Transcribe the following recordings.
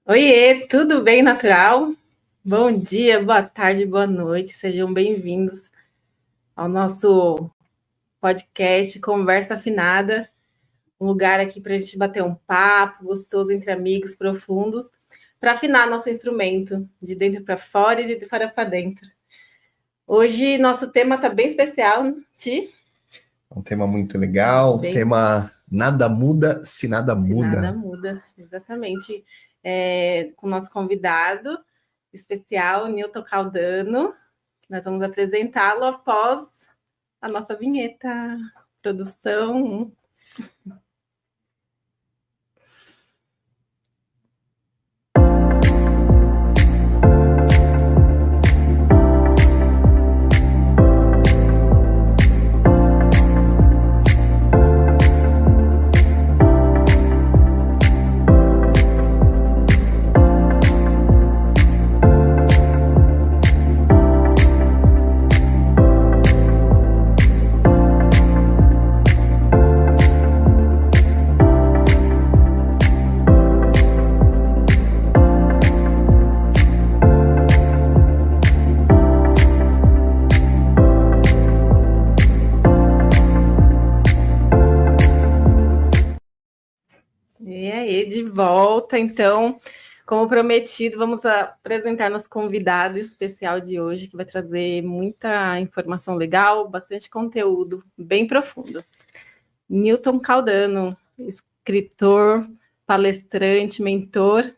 Oiê, tudo bem, natural? Bom dia, boa tarde, boa noite, sejam bem-vindos ao nosso podcast Conversa Afinada, um lugar aqui para a gente bater um papo gostoso entre amigos profundos, para afinar nosso instrumento, de dentro para fora e de fora para dentro. Hoje, nosso tema está bem especial, Ti? Um tema muito legal, tema Nada Muda Se Nada Muda. Nada muda, exatamente. Com o nosso convidado especial, Nilton Caldano, que nós vamos apresentá-lo após a nossa vinheta. Produção. E aí, de volta, então, como prometido, vamos apresentar nosso convidado especial de hoje, que vai trazer muita informação legal, bastante conteúdo bem profundo. Nilton Caldano, escritor, palestrante, mentor,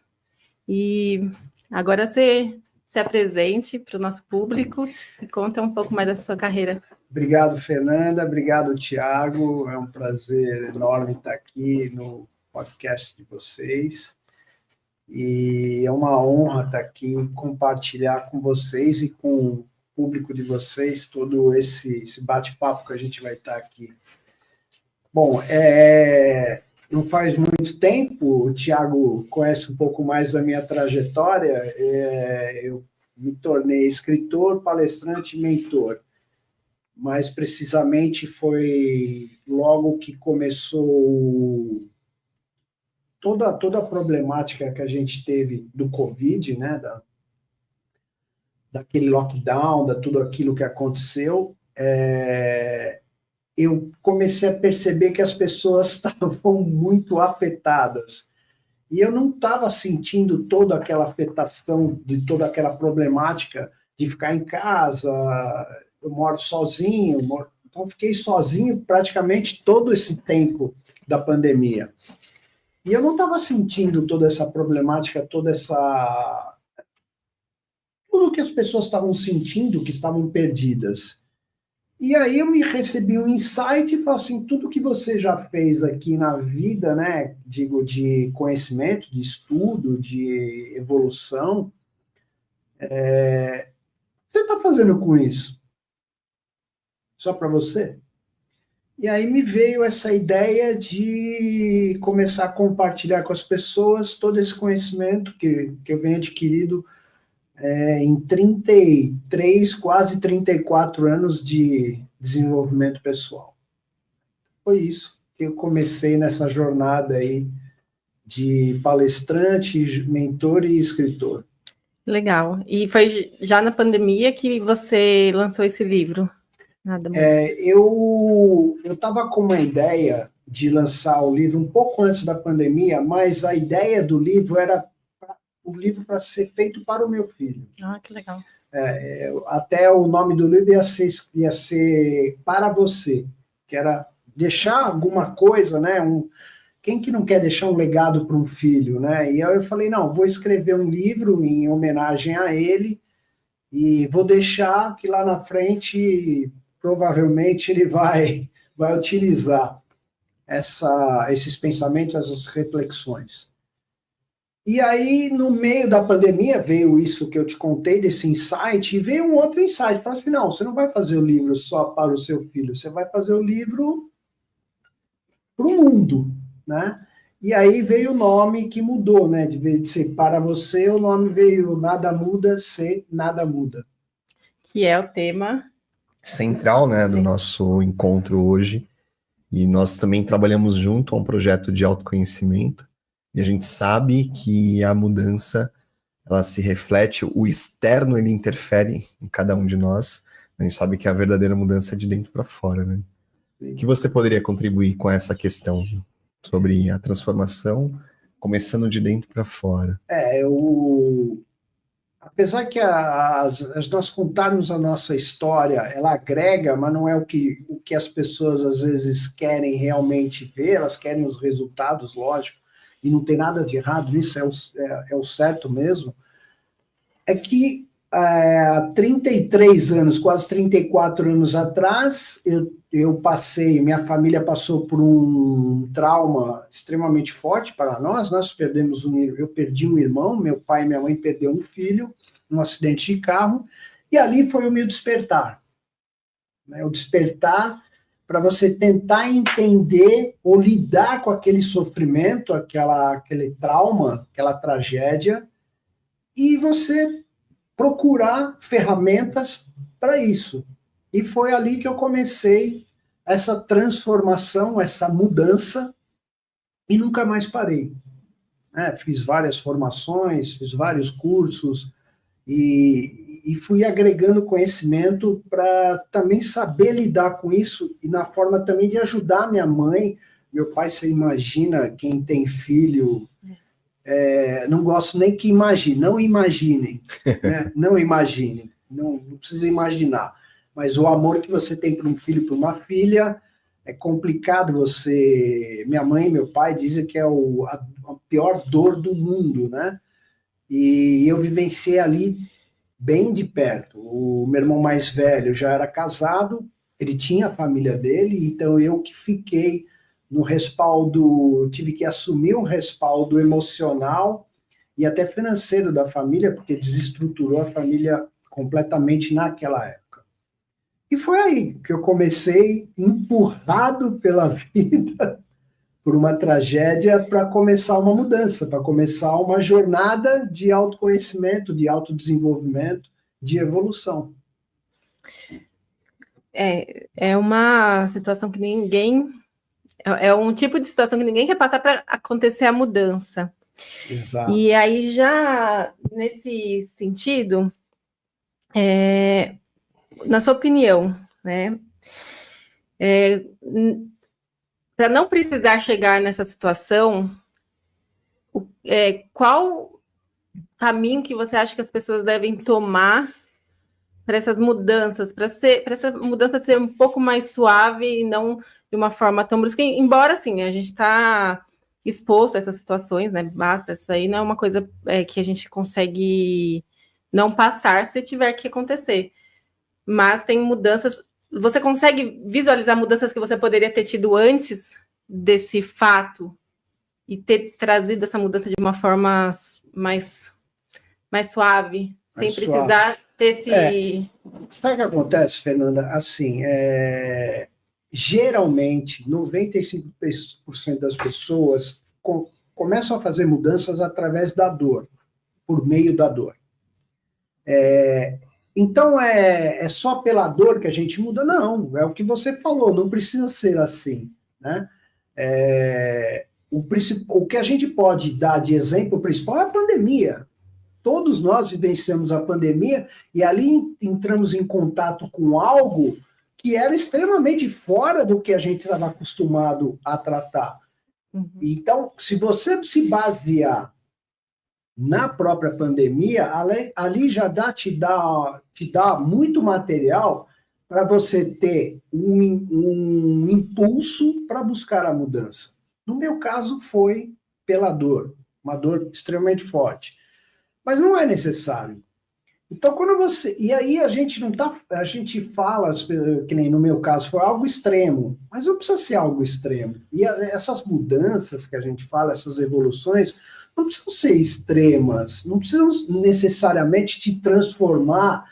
e agora você se apresente para o nosso público e conta um pouco mais da sua carreira. Obrigado, Fernanda. Obrigado, Tiago. É um prazer enorme estar aqui no podcast de vocês. E é uma honra estar aqui, compartilhar com vocês e com o público de vocês todo esse bate-papo que a gente vai estar aqui. Bom, não faz muito tempo, o Tiago conhece um pouco mais da minha trajetória, eu me tornei escritor, palestrante e mentor. Mais precisamente foi logo que começou toda a problemática que a gente teve do Covid, né, daquele lockdown, da tudo aquilo que aconteceu, eu comecei a perceber que as pessoas estavam muito afetadas. E eu não estava sentindo toda aquela afetação, de toda aquela problemática de ficar em casa. Eu moro sozinho, então fiquei sozinho praticamente todo esse tempo da pandemia. E eu não estava sentindo toda essa problemática, tudo que as pessoas estavam sentindo, que estavam perdidas. E aí eu me recebi um insight e falei assim, tudo que você já fez aqui na vida, né, digo, de conhecimento, de estudo, de evolução, você está fazendo com isso? Só para você? E aí me veio essa ideia de começar a compartilhar com as pessoas todo esse conhecimento que eu venho adquirido em 33, quase 34 anos de desenvolvimento pessoal. Foi isso que eu comecei nessa jornada aí de palestrante, mentor e escritor. Legal. E foi já na pandemia que você lançou esse livro? Nada muito. Eu estava com uma ideia de lançar o livro um pouco antes da pandemia, mas a ideia do livro era o livro para ser feito para o meu filho. Ah, que legal. Até o nome do livro ia ser Para Você, que era deixar alguma coisa, né? Quem que não quer deixar um legado para um filho, né? E aí eu falei, não, vou escrever um livro em homenagem a ele e vou deixar que lá na frente provavelmente ele vai utilizar esses pensamentos, essas reflexões. E aí, no meio da pandemia, veio isso que eu te contei, desse insight, e veio um outro insight. Falei assim, não, você não vai fazer o livro só para o seu filho, você vai fazer o livro para o mundo, né? E aí veio o nome que mudou, né? De ser Para Você, o nome veio Nada Muda, Se Nada Muda. Que é o tema central, né, do nosso encontro hoje. E nós também trabalhamos junto a um projeto de autoconhecimento, E a gente sabe que a mudança, ela se reflete, o externo, ele interfere em cada um de nós. A gente sabe que a verdadeira mudança é de dentro para fora, né? O que você poderia contribuir com essa questão sobre a transformação, começando de dentro para fora? Apesar que nós contarmos a nossa história, ela agrega, mas não é o que as pessoas às vezes querem realmente ver, elas querem os resultados, lógico, e não tem nada de errado nisso, é o certo mesmo, é que há 33 anos, quase 34 anos atrás, eu passei, minha família passou por um trauma extremamente forte para nós eu perdi um irmão, meu pai e minha mãe perderam um filho, num acidente de carro, e ali foi o meu despertar. O despertar para você tentar entender ou lidar com aquele sofrimento, aquele trauma, aquela tragédia, e você procurar ferramentas para isso. E foi ali que eu comecei essa transformação, essa mudança, e nunca mais parei. Fiz várias formações, fiz vários cursos, e fui agregando conhecimento para também saber lidar com isso, e na forma também de ajudar minha mãe, meu pai. Você imagina, quem tem filho... não gosto nem que imagine, não imaginem, né? Não imaginem, não precisa imaginar, mas o amor que você tem para um filho, para uma filha, é complicado. Minha mãe e meu pai dizem que é a pior dor do mundo, né? E eu vivenciei ali bem de perto. O meu irmão mais velho já era casado, ele tinha a família dele, então eu que fiquei no respaldo, tive que assumir um respaldo emocional e até financeiro da família, porque desestruturou a família completamente naquela época. E foi aí que eu comecei, empurrado pela vida, por uma tragédia, para começar uma mudança, para começar uma jornada de autoconhecimento, de autodesenvolvimento, de evolução. É uma situação que é um tipo de situação que ninguém quer passar para acontecer a mudança. Exato. E aí, já nesse sentido, na sua opinião, né, para não precisar chegar nessa situação, qual caminho que você acha que as pessoas devem tomar para essas mudanças, para essa mudança ser um pouco mais suave e não de uma forma tão brusca, embora assim, a gente está exposto a essas situações, né? Basta, isso aí não é uma coisa que a gente consegue não passar se tiver que acontecer. Mas tem mudanças. Você consegue visualizar mudanças que você poderia ter tido antes desse fato e ter trazido essa mudança de uma forma mais suave, sem precisar ter esse... Sabe o que acontece, Fernanda? Assim, geralmente, 95% das pessoas começam a fazer mudanças através da dor, por meio da dor. Então, é só pela dor que a gente muda? Não, é o que você falou, não precisa ser assim, né? O que a gente pode dar de exemplo principal é a pandemia. Todos nós vivenciamos a pandemia e ali entramos em contato com algo que era extremamente fora do que a gente estava acostumado a tratar. Uhum. Então, se você se basear na própria pandemia, ali já te dá muito material para você ter um impulso para buscar a mudança. No meu caso, foi pela dor, uma dor extremamente forte. Mas não é necessário. Então, quando você... E aí a gente não tá... A gente fala, que nem no meu caso, foi algo extremo, mas não precisa ser algo extremo. E essas mudanças que a gente fala, essas evoluções, não precisam ser extremas, não precisam necessariamente te transformar,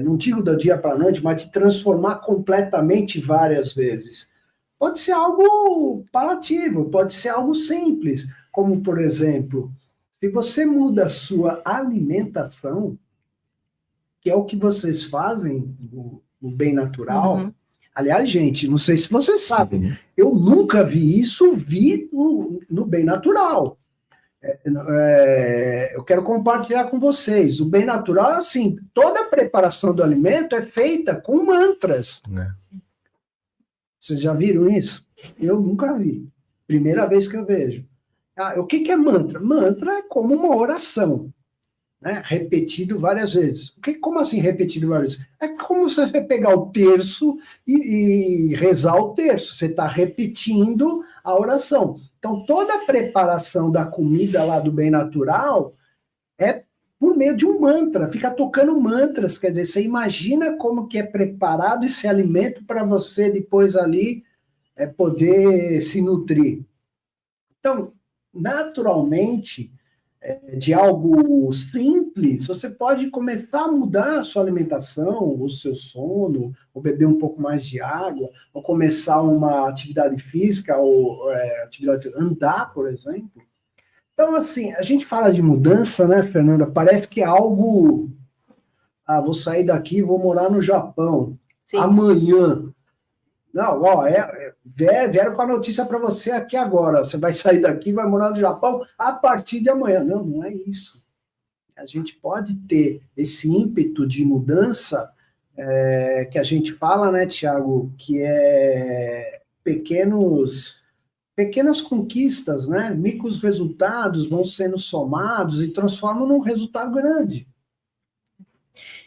não digo do dia para a noite, mas te transformar completamente várias vezes. Pode ser algo palativo, pode ser algo simples, como, por exemplo... Se você muda a sua alimentação, que é o que vocês fazem no bem natural, Aliás, gente, não sei se vocês sabem, eu nunca vi isso, vi no Bem Natural. Eu quero compartilhar com vocês. O Bem Natural, assim, toda a preparação do alimento é feita com mantras. Vocês já viram isso? Eu nunca vi. Primeira vez que eu vejo. O que é mantra? Mantra é como uma oração, né? Repetido várias vezes. Como assim repetido várias vezes? É como você pegar o terço e rezar o terço. Você está repetindo a oração. Então, toda a preparação da comida lá do Bem Natural é por meio de um mantra. Fica tocando mantras. Quer dizer, você imagina como que é preparado esse alimento para você depois ali poder se nutrir. Então, naturalmente, de algo simples, você pode começar a mudar a sua alimentação, o seu sono, ou beber um pouco mais de água, ou começar uma atividade física, ou andar, por exemplo. Então, assim, a gente fala de mudança, né, Fernanda? Parece que é algo... vou sair daqui e vou morar no Japão. Sim. Amanhã. Não, vieram com a notícia para você aqui agora. Você vai sair daqui e vai morar no Japão a partir de amanhã. Não, não é isso. A gente pode ter esse ímpeto de mudança que a gente fala, né, Tiago, que é pequenas conquistas, né? Micros resultados vão sendo somados e transformam num resultado grande.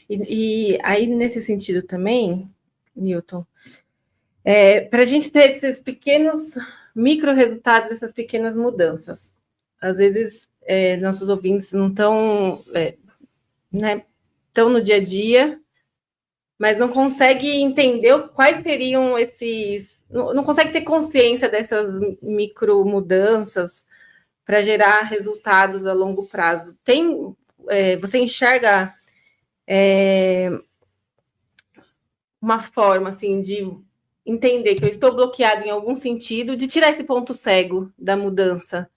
E aí, nesse sentido também, Newton, para a gente ter esses pequenos micro-resultados, essas pequenas mudanças. Às vezes, nossos ouvintes não estão no dia a dia, mas não conseguem entender quais seriam esses... Não consegue ter consciência dessas micro-mudanças para gerar resultados a longo prazo. Você enxerga uma forma, assim, de entender que eu estou bloqueado em algum sentido, de tirar esse ponto cego da mudança.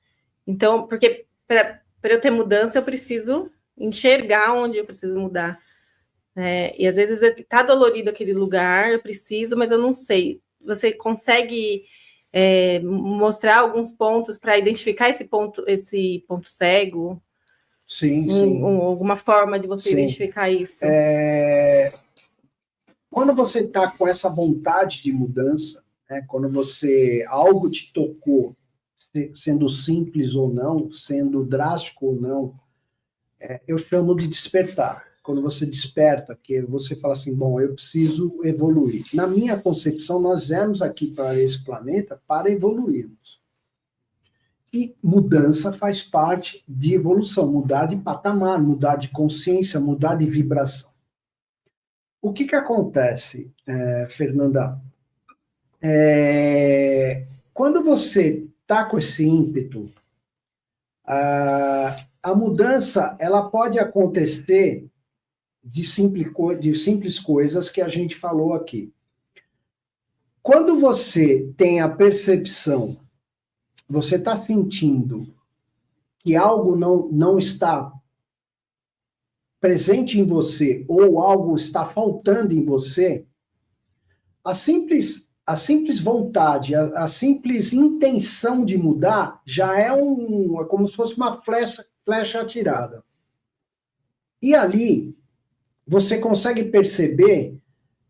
Então, porque para eu ter mudança, eu preciso enxergar onde eu preciso mudar. E às vezes está dolorido aquele lugar, eu preciso, mas eu não sei. Você consegue mostrar alguns pontos para identificar esse ponto cego? Sim, sim. Alguma forma de você identificar isso? Quando você está com essa vontade de mudança, né, quando algo te tocou, sendo simples ou não, sendo drástico ou não, eu chamo de despertar. Quando você desperta, que você fala assim, bom, eu preciso evoluir. Na minha concepção, nós viemos aqui para esse planeta para evoluirmos. E mudança faz parte de evolução, mudar de patamar, mudar de consciência, mudar de vibração. O que acontece, Fernanda? Quando você está com esse ímpeto, a mudança ela pode acontecer de simples coisas que a gente falou aqui. Quando você tem a percepção, você está sentindo que algo não está presente em você ou algo está faltando em você, a simples vontade, a simples intenção de mudar já é como se fosse uma flecha atirada. E ali você consegue perceber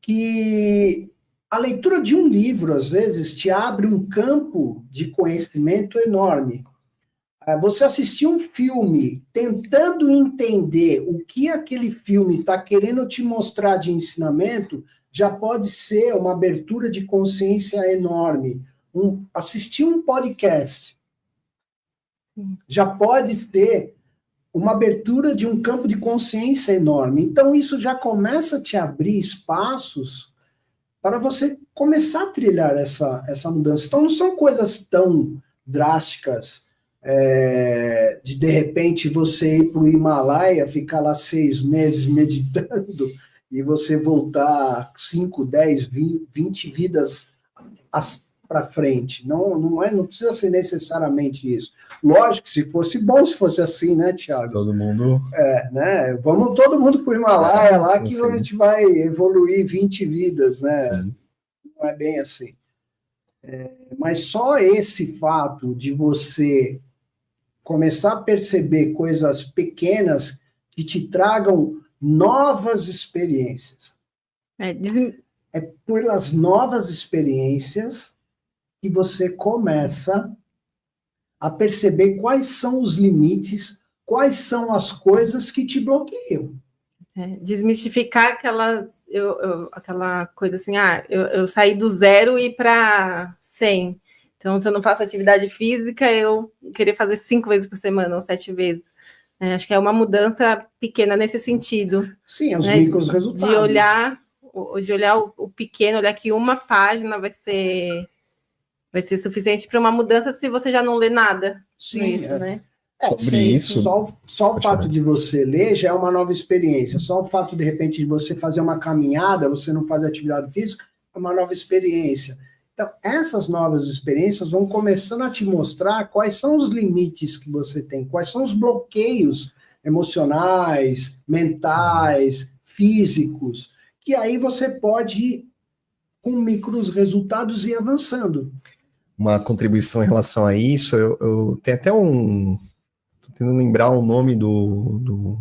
que a leitura de um livro, às vezes, te abre um campo de conhecimento enorme. Você assistir um filme tentando entender o que aquele filme está querendo te mostrar de ensinamento, já pode ser uma abertura de consciência enorme. Assistir um podcast já pode ser uma abertura de um campo de consciência enorme. Então, isso já começa a te abrir espaços para você começar a trilhar essa mudança. Então, não são coisas tão drásticas, de repente você ir para o Himalaia, ficar lá 6 meses meditando e você voltar 5, 10, 20 vidas para frente. Não precisa ser necessariamente isso. Lógico que se fosse bom, se fosse assim, né, Thiago? Todo mundo... né? Vamos todo mundo para o Himalaia lá que a gente vai evoluir 20 vidas, né? Sim. não é bem assim. Mas só esse fato de você começar a perceber coisas pequenas que te tragam novas experiências. É pelas novas experiências que você começa a perceber quais são os limites, quais são as coisas que te bloqueiam. Desmistificar aquela coisa assim, eu saí do 0 e ir para 100. Então, se eu não faço atividade física, eu queria fazer 5 vezes por semana ou 7 vezes. Acho que é uma mudança pequena nesse sentido. Sim, os micros resultados. De olhar o pequeno, olhar que uma página vai ser suficiente para uma mudança se você já não lê nada. Sim, isso, né? Sobre isso. Só o fato de você ler já é uma nova experiência. Só o fato, de repente, de você fazer uma caminhada, você não faz atividade física, é uma nova experiência. Então, essas novas experiências vão começando a te mostrar quais são os limites que você tem, quais são os bloqueios emocionais, mentais, físicos, que aí você pode, com micros resultados, ir avançando. Uma contribuição em relação a isso, eu tenho até estou tentando lembrar o nome do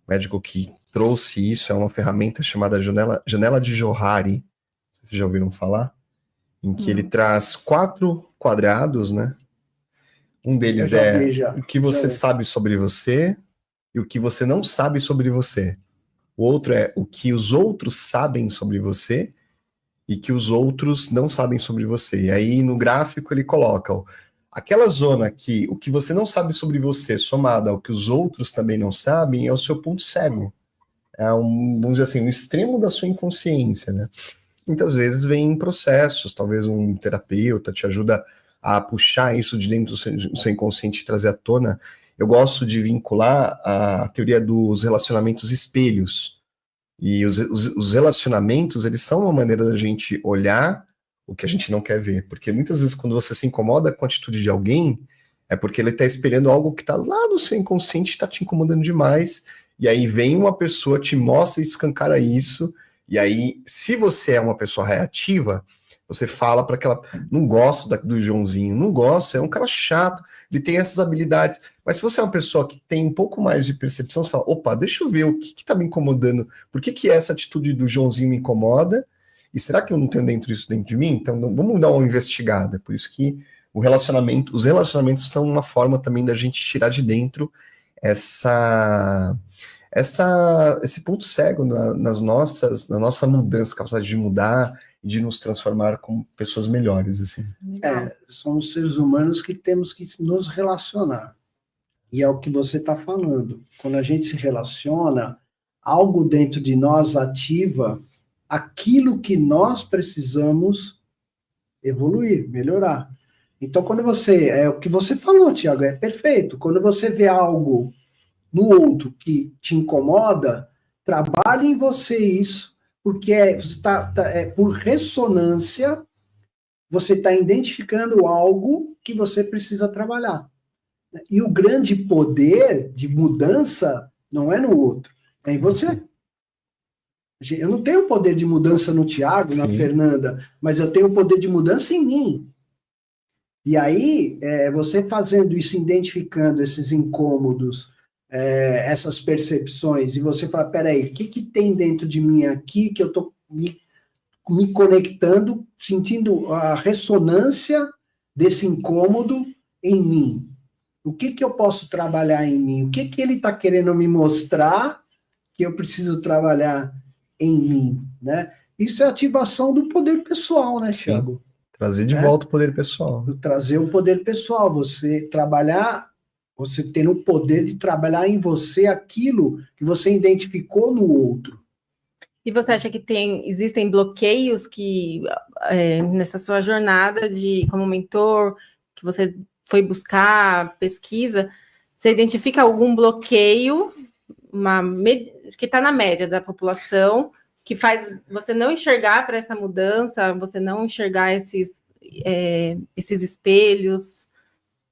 médico que trouxe isso, é uma ferramenta chamada Janela de Johari, vocês já ouviram falar? Em que ele traz 4 quadrados, né? Um deles o que você sabe sobre você e o que você não sabe sobre você. O outro é o que os outros sabem sobre você e que os outros não sabem sobre você. E aí, no gráfico, ele coloca aquela zona que o que você não sabe sobre você, somado ao que os outros também não sabem, é o seu ponto cego. É vamos dizer assim, o extremo da sua inconsciência, né? Muitas vezes vem em processos, talvez um terapeuta te ajuda a puxar isso de dentro do seu inconsciente e trazer à tona. Eu gosto de vincular a teoria dos relacionamentos espelhos. E os relacionamentos, eles são uma maneira da gente olhar o que a gente não quer ver. Porque muitas vezes quando você se incomoda com a atitude de alguém, é porque ele está espelhando algo que está lá no seu inconsciente e está te incomodando demais. E aí vem uma pessoa, te mostra e escancara isso. E aí, se você é uma pessoa reativa, você fala para aquela... Não gosto do Joãozinho, não gosto, é um cara chato, ele tem essas habilidades. Mas se você é uma pessoa que tem um pouco mais de percepção, você fala, opa, deixa eu ver o que está me incomodando, por que essa atitude do Joãozinho me incomoda? E será que eu não tenho isso dentro de mim? Então vamos dar uma investigada. Por isso que os relacionamentos são uma forma também da gente tirar de dentro esse ponto cego na nossa mudança, capacidade de mudar e de nos transformar como pessoas melhores, assim. Somos seres humanos que temos que nos relacionar. E é o que você está falando. Quando a gente se relaciona, algo dentro de nós ativa aquilo que nós precisamos evoluir, melhorar. Então, quando é o que você falou, Tiago, é perfeito. Quando você vê algo no outro que te incomoda, trabalhe em você isso, porque por ressonância, você está identificando algo que você precisa trabalhar. E o grande poder de mudança não é no outro, é em você. Eu não tenho poder de mudança no Tiago, na Fernanda, mas eu tenho poder de mudança em mim. E aí, você fazendo isso, identificando esses incômodos, essas percepções, e você fala, peraí, o que tem dentro de mim aqui que eu estou me conectando, sentindo a ressonância desse incômodo em mim? O que eu posso trabalhar em mim? O que ele está querendo me mostrar que eu preciso trabalhar em mim, né? Isso é ativação do poder pessoal, né, Thiago? Trazer de volta o poder pessoal. Trazer o poder pessoal, você trabalhar, você ter o poder de trabalhar em você aquilo que você identificou no outro. E você acha que existem bloqueios que nessa sua jornada como mentor, que você foi buscar, pesquisa, você identifica algum bloqueio que está na média da população, que faz você não enxergar para essa mudança, você não enxergar esses espelhos?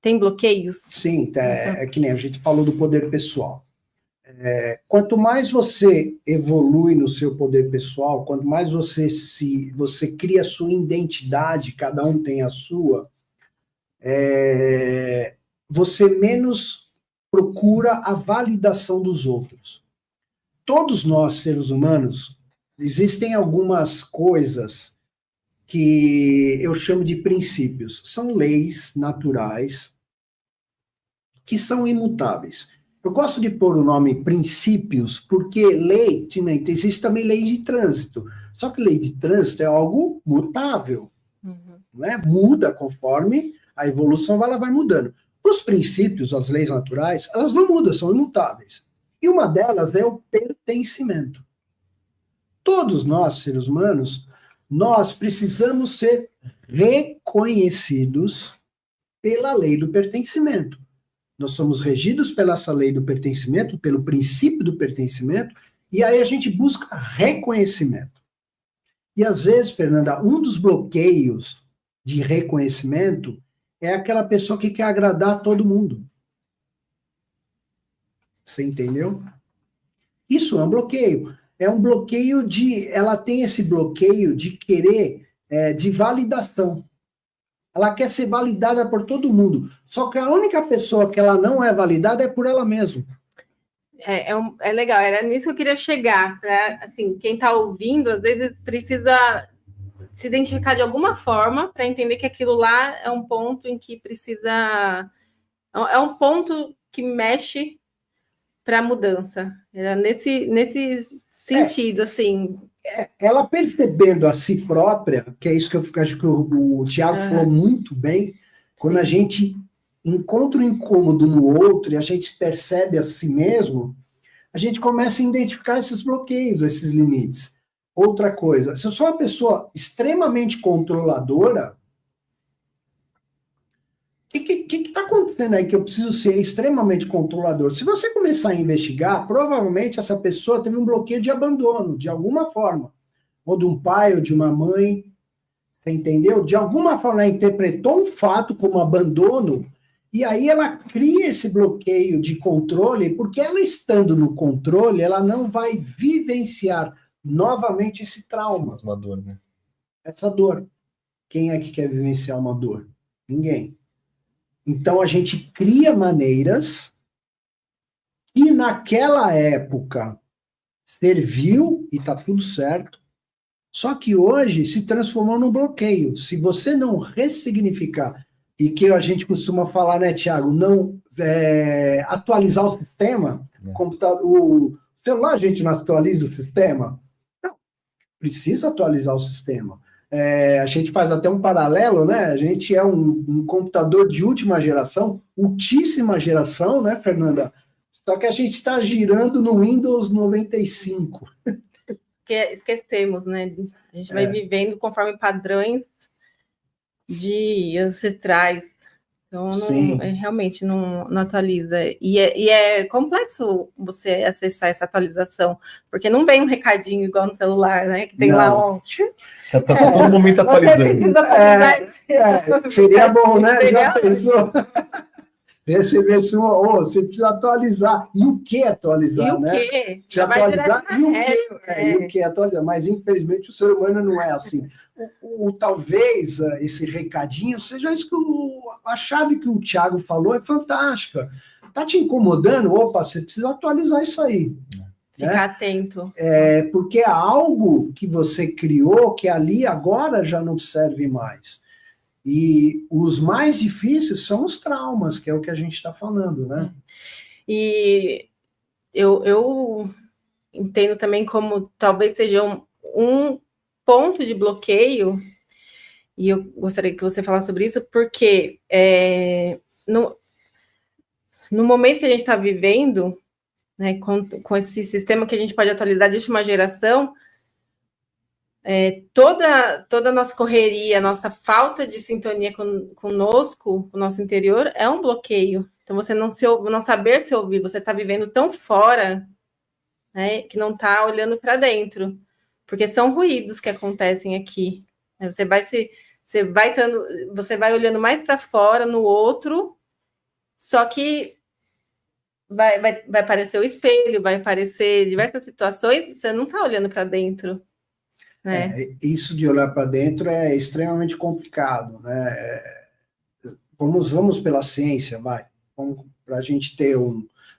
Tem bloqueios? Sim, é que nem a gente falou do poder pessoal. Quanto mais você evolui no seu poder pessoal, quanto mais você cria a sua identidade, cada um tem a sua, você menos procura a validação dos outros. Todos nós, seres humanos, existem algumas coisas que eu chamo de princípios. São leis naturais que são imutáveis. Eu gosto de pôr o nome princípios, porque lei, existe também lei de trânsito. Só que lei de trânsito é algo mutável. Não é? Muda conforme a evolução ela vai mudando. Os princípios, as leis naturais, elas não mudam, são imutáveis. E uma delas é o pertencimento. Todos nós, seres humanos, nós precisamos ser reconhecidos pela lei do pertencimento. Nós somos regidos pela essa lei do pertencimento, pelo princípio do pertencimento, e aí a gente busca reconhecimento. E às vezes, Fernanda, um dos bloqueios de reconhecimento é aquela pessoa que quer agradar todo mundo. Você entendeu? Isso é um bloqueio. É um bloqueio ela tem esse bloqueio de querer, de validação. Ela quer ser validada por todo mundo. Só que a única pessoa que ela não é validada é por ela mesma. É legal, era nisso que eu queria chegar. Assim, quem está ouvindo, às vezes precisa se identificar de alguma forma para entender que aquilo lá é um ponto em que precisa... É um ponto que mexe para a mudança. Nesse sentido, assim... Ela percebendo a si própria, que é isso que eu acho que o Tiago falou muito bem, quando a gente encontra o incômodo no outro e a gente percebe a si mesmo, a gente começa a identificar esses bloqueios, esses limites. Outra coisa, se eu sou uma pessoa extremamente controladora, o que está acontecendo aí que eu preciso ser extremamente controlador? Se você começar a investigar, provavelmente essa pessoa teve um bloqueio de abandono, de alguma forma. Ou de um pai, ou de uma mãe. Você entendeu? De alguma forma, ela interpretou um fato como abandono, e aí ela cria esse bloqueio de controle, porque ela estando no controle, ela não vai vivenciar novamente esse trauma. Uma dor, né? Essa dor. Quem é que quer vivenciar uma dor? Ninguém. Então, a gente cria maneiras que naquela época serviu e está tudo certo, só que hoje se transformou num bloqueio. Se você não ressignificar, e que a gente costuma falar, né, Tiago, não atualizar o sistema, o celular a gente não atualiza o sistema? Não, precisa atualizar o sistema. A gente faz até um paralelo, né? A gente é um computador de última geração, ultíssima geração, né, Fernanda? Só que a gente está girando no Windows 95. Esquecemos, né? A gente vai vivendo conforme padrões de ancestrais. Então, realmente não atualiza. E é complexo você acessar essa atualização, porque não vem um recadinho igual no celular, né? Que tem lá ontem. Já está todo momento atualizando. Seria bom, né? Já pensou? Receber você precisa atualizar. E o que atualizar, e o né? Quê? Precisa atualizar e o que atualizar. Mas, infelizmente, o ser humano não é assim. Talvez esse recadinho seja isso que a chave que o Tiago falou é fantástica. Tá te incomodando? Opa, você precisa atualizar isso aí. Ficar atento. Porque é algo que você criou que ali agora já não serve mais. E os mais difíceis são os traumas, que é o que a gente está falando, né? E eu entendo também como talvez seja um ponto de bloqueio, e eu gostaria que você falasse sobre isso, porque no momento que a gente está vivendo, né, com esse sistema que a gente pode atualizar de última geração, toda a nossa correria, a nossa falta de sintonia conosco, com o nosso interior, é um bloqueio. Então, você não saber se ouvir, você está vivendo tão fora, né, que não está olhando para dentro. Porque são ruídos que acontecem aqui. Você vai olhando mais para fora, no outro, só que vai aparecer o espelho, vai aparecer diversas situações, você não está olhando para dentro, né? Isso de olhar para dentro é extremamente complicado, né? Vamos pela ciência, vai. Para a gente ter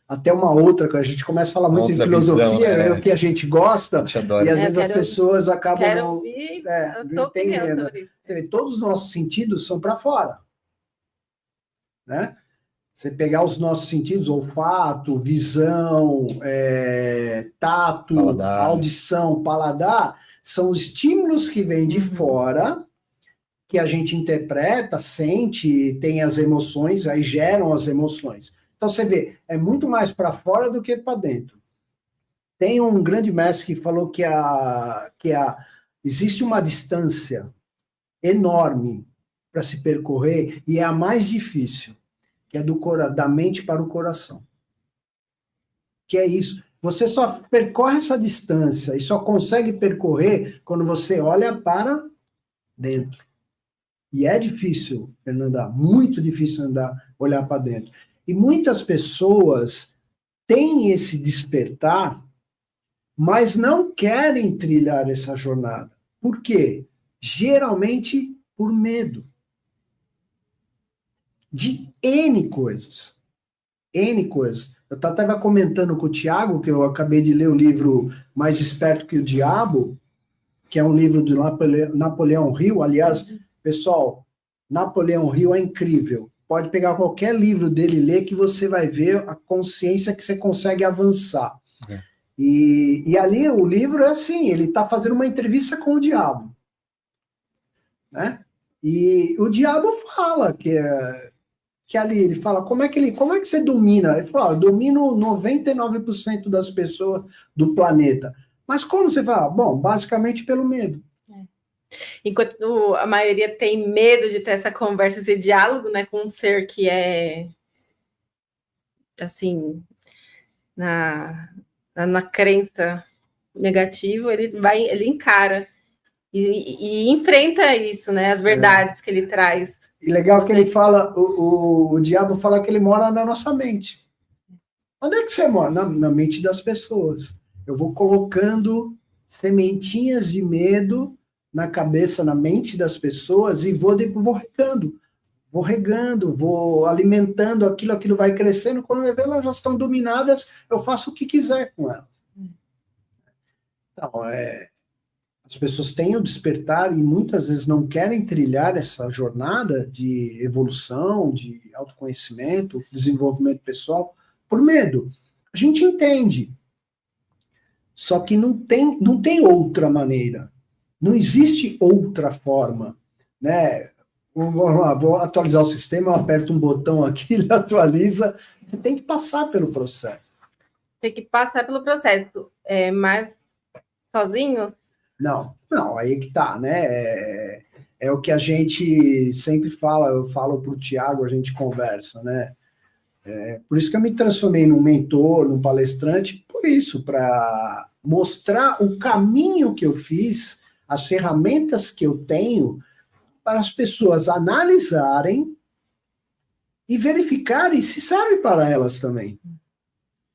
até uma outra, que a gente começa a falar muito em filosofia, é o que a gente gosta, e às vezes as pessoas acabam ouvir a sua opinião sobre isso. Você vê, todos os nossos sentidos são para fora, né? Você pegar os nossos sentidos, olfato, visão, tato, paladar, audição, paladar, são estímulos que vêm de fora, que a gente interpreta, sente, tem as emoções, aí geram as emoções. Então você vê, é muito mais para fora do que para dentro. Tem um grande mestre que falou que existe uma distância enorme para se percorrer e é a mais difícil, que é da mente para o coração. Que é isso. Você só percorre essa distância e só consegue percorrer quando você olha para dentro. E é difícil, Fernanda, muito difícil olhar para dentro. E muitas pessoas têm esse despertar, mas não querem trilhar essa jornada. Por quê? Geralmente por medo. De N coisas. N coisas. Eu estava comentando com o Tiago, que eu acabei de ler o livro Mais Esperto que o Diabo, que é um livro do Napoleão Hill. Aliás, pessoal, Napoleão Hill é incrível. Pode pegar qualquer livro dele e ler que você vai ver a consciência que você consegue avançar. E ali o livro é assim, ele está fazendo uma entrevista com o diabo. Né? E o diabo fala que ali, ele fala, como é que você domina? Ele fala, eu domino 99% das pessoas do planeta. Mas como você fala? Bom, basicamente pelo medo. Enquanto a maioria tem medo de ter essa conversa, esse diálogo, né, com um ser que é, assim, na crença negativa, ele encara e enfrenta isso, né, as verdades que ele traz. E legal que ele fala, o diabo fala que ele mora na nossa mente. Onde é que você mora? Na mente das pessoas. Eu vou colocando sementinhas de medo na cabeça, na mente das pessoas e vou regando, vou alimentando aquilo vai crescendo. Quando eu vejo, elas já estão dominadas, eu faço o que quiser com elas. Então, as pessoas têm o despertar e muitas vezes não querem trilhar essa jornada de evolução, de autoconhecimento, desenvolvimento pessoal, por medo. A gente entende. Só que não tem outra maneira. Não existe outra forma. Né? Vamos lá, vou atualizar o sistema, eu aperto um botão aqui, ele atualiza. Você tem que passar pelo processo. Tem que passar pelo processo. Mas sozinhos? Não, aí que tá, né? É o que a gente sempre fala, eu falo para o Tiago, a gente conversa, né? Por isso que eu me transformei num mentor, num palestrante, por isso, para mostrar o caminho que eu fiz, as ferramentas que eu tenho, para as pessoas analisarem e verificarem se serve para elas também,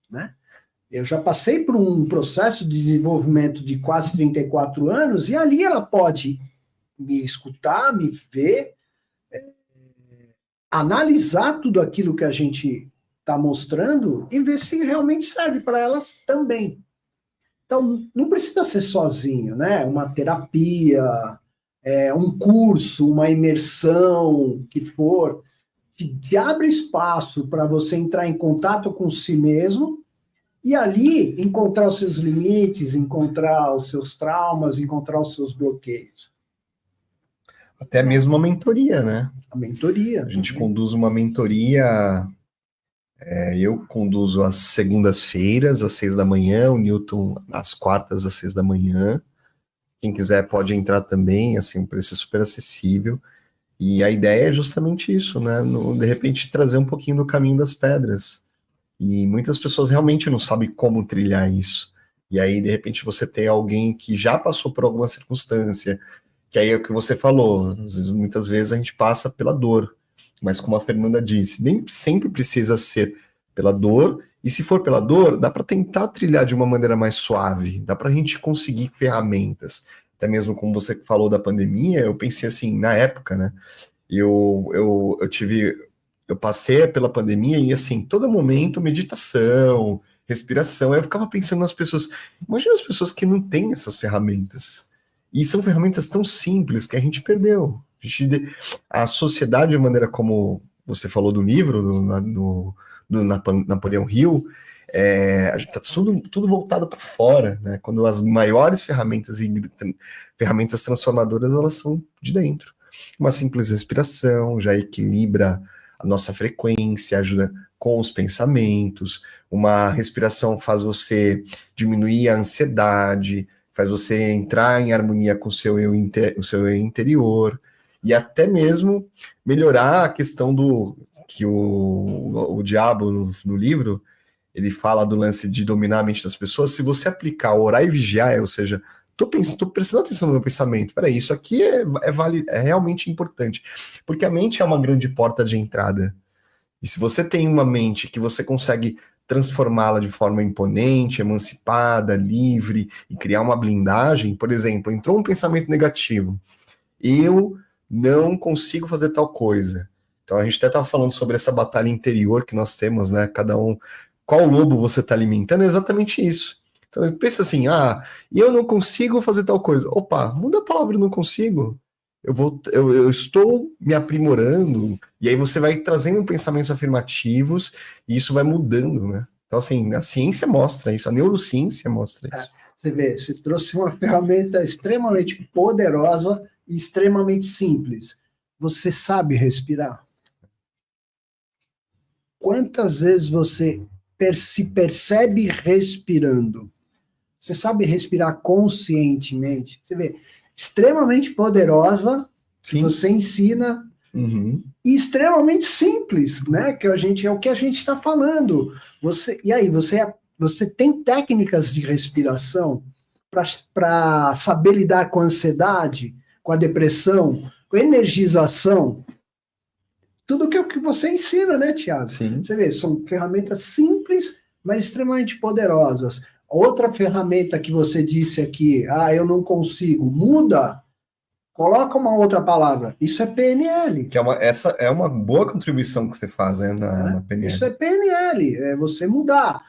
né? Eu já passei por um processo de desenvolvimento de quase 34 anos, e ali ela pode me escutar, me ver, analisar tudo aquilo que a gente está mostrando e ver se realmente serve para elas também. Então, não precisa ser sozinho, né? Uma terapia, um curso, uma imersão, que for, te abre espaço para você entrar em contato com si mesmo e ali encontrar os seus limites, encontrar os seus traumas, encontrar os seus bloqueios. Até mesmo a mentoria, né? A mentoria. A gente conduz uma mentoria, eu conduzo às segundas-feiras, às 6 da manhã, o Newton às quartas, às 6 da manhã. Quem quiser pode entrar também, assim, um preço super acessível. E a ideia é justamente isso, né? De repente trazer um pouquinho do caminho das pedras. E muitas pessoas realmente não sabem como trilhar isso. E aí, de repente, você tem alguém que já passou por alguma circunstância, que aí é o que você falou, muitas vezes a gente passa pela dor, mas como a Fernanda disse, nem sempre precisa ser pela dor E se for pela dor, dá para tentar trilhar de uma maneira mais suave, dá para a gente conseguir ferramentas. Até mesmo como você falou da pandemia, eu pensei assim, na época, né? Eu passei pela pandemia e assim, todo momento meditação, respiração. Aí eu ficava pensando nas pessoas. Imagina as pessoas que não têm essas ferramentas. E são ferramentas tão simples que a gente perdeu. A sociedade, de maneira como você falou do livro, do Napoleão Hill, a gente tá tudo voltado para fora, né? Quando as maiores ferramentas e ferramentas transformadoras, elas são de dentro. Uma simples respiração já equilibra a nossa frequência, ajuda com os pensamentos. Uma respiração faz você diminuir a ansiedade, faz você entrar em harmonia com o seu eu interior, e até mesmo melhorar a questão do que o diabo no livro, ele fala do lance de dominar a mente das pessoas. Se você aplicar orar e vigiar, ou seja, tô prestando atenção no meu pensamento, peraí, isso aqui é realmente importante, porque a mente é uma grande porta de entrada, e se você tem uma mente que você consegue transformá-la de forma imponente, emancipada, livre, e criar uma blindagem, por exemplo, entrou um pensamento negativo, eu não consigo fazer tal coisa. Então a gente até estava falando sobre essa batalha interior que nós temos, né? Cada um, qual lobo você está alimentando, é exatamente isso. Então pensa assim, eu não consigo fazer tal coisa. Opa, muda a palavra não consigo. Eu estou me aprimorando, e aí você vai trazendo pensamentos afirmativos, e isso vai mudando, né? Então, assim, a ciência mostra isso, a neurociência mostra isso. Você vê, você trouxe uma ferramenta extremamente poderosa e extremamente simples. Você sabe respirar? Quantas vezes você se percebe respirando? Você sabe respirar conscientemente? Você vê, extremamente poderosa, que você ensina, e extremamente simples, né? Que é o que a gente está falando. E aí, você tem técnicas de respiração para saber lidar com a ansiedade, com a depressão, com a energização? Tudo que é o que você ensina, né, Thiago? Sim. Você vê, são ferramentas simples, mas extremamente poderosas. Outra ferramenta que você disse aqui, eu não consigo, muda, coloca uma outra palavra. Isso é PNL. Essa é uma boa contribuição que você faz, né, na PNL. Isso é PNL, é você mudar.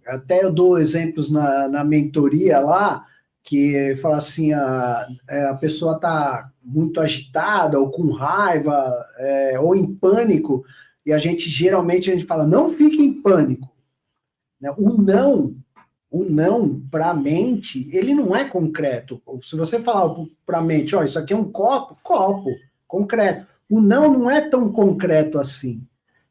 Até eu dou exemplos na mentoria lá, que fala assim, a pessoa está muito agitada, ou com raiva, ou em pânico, e geralmente a gente fala, não fique em pânico. O não para a mente, ele não é concreto. Se você falar para a mente, isso aqui é um copo, concreto. O não é tão concreto assim.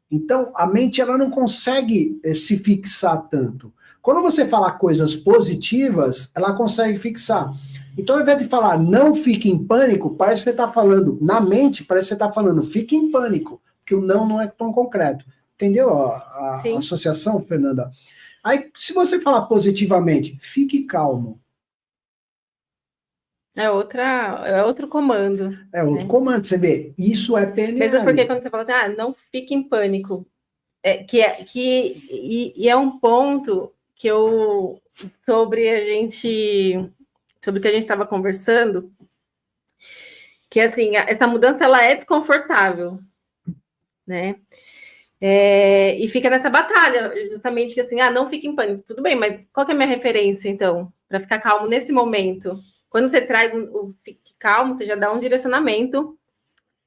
Então, a mente ela não consegue se fixar tanto. Quando você falar coisas positivas, ela consegue fixar. Então, ao invés de falar não fique em pânico, parece que você está falando, na mente, parece que você está falando fique em pânico, porque o não é tão concreto. Entendeu a associação, Fernanda? Aí, se você falar positivamente, fique calmo. É outro comando. É outro comando, você vê. Isso é PNL. Mesmo porque quando você fala assim, não fique em pânico, e é um ponto que sobre o que a gente estava conversando, que assim, essa mudança ela é desconfortável, né? E fica nessa batalha, justamente que assim, não fique em pânico, tudo bem, mas qual que é a minha referência, então, para ficar calmo nesse momento? Quando você traz o fique calmo, você já dá um direcionamento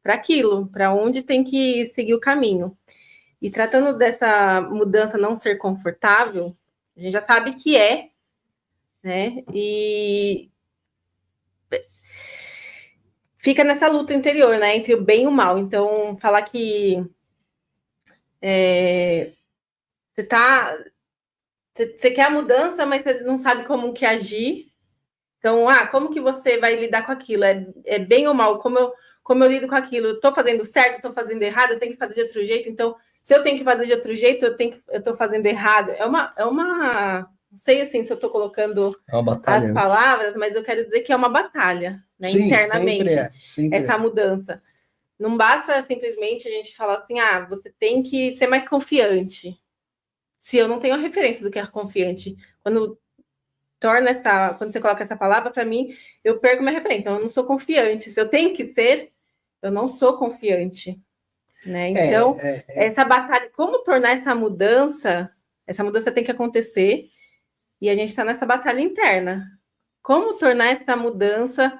para aquilo, para onde tem que seguir o caminho. E tratando dessa mudança não ser confortável, a gente já sabe que né? E fica nessa luta interior, né? Entre o bem e o mal. Então, falar que você quer a mudança, mas você não sabe como que agir. Então, como que você vai lidar com aquilo? É bem ou mal? Como eu lido com aquilo? Estou fazendo certo? Estou fazendo errado? Eu tenho que fazer de outro jeito? Então, se eu tenho que fazer de outro jeito, eu estou fazendo errado. Não sei assim se eu estou colocando as palavras, mas eu quero dizer que é uma batalha, né, sim, internamente, sempre essa mudança. Não basta simplesmente a gente falar assim, você tem que ser mais confiante. se eu não tenho a referência do que é confiante. Quando você coloca essa palavra, para mim, eu perco minha referência. Então, eu não sou confiante. Se eu tenho que ser, eu não sou confiante. Né? Então, essa batalha, como tornar essa mudança tem que acontecer, e a gente está nessa batalha interna. Como tornar essa mudança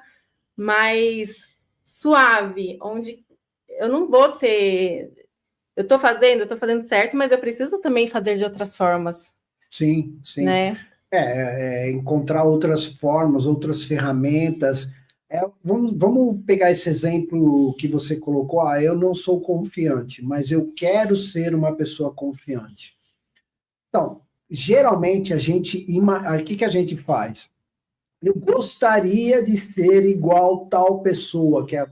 mais suave, onde eu não vou ter... Eu estou fazendo certo, mas eu preciso também fazer de outras formas. Sim, sim. Né? Encontrar outras formas, outras ferramentas. Vamos pegar esse exemplo que você colocou. Eu não sou confiante, mas eu quero ser uma pessoa confiante. Então, geralmente, o que a gente faz? Eu gostaria de ser igual tal pessoa, que é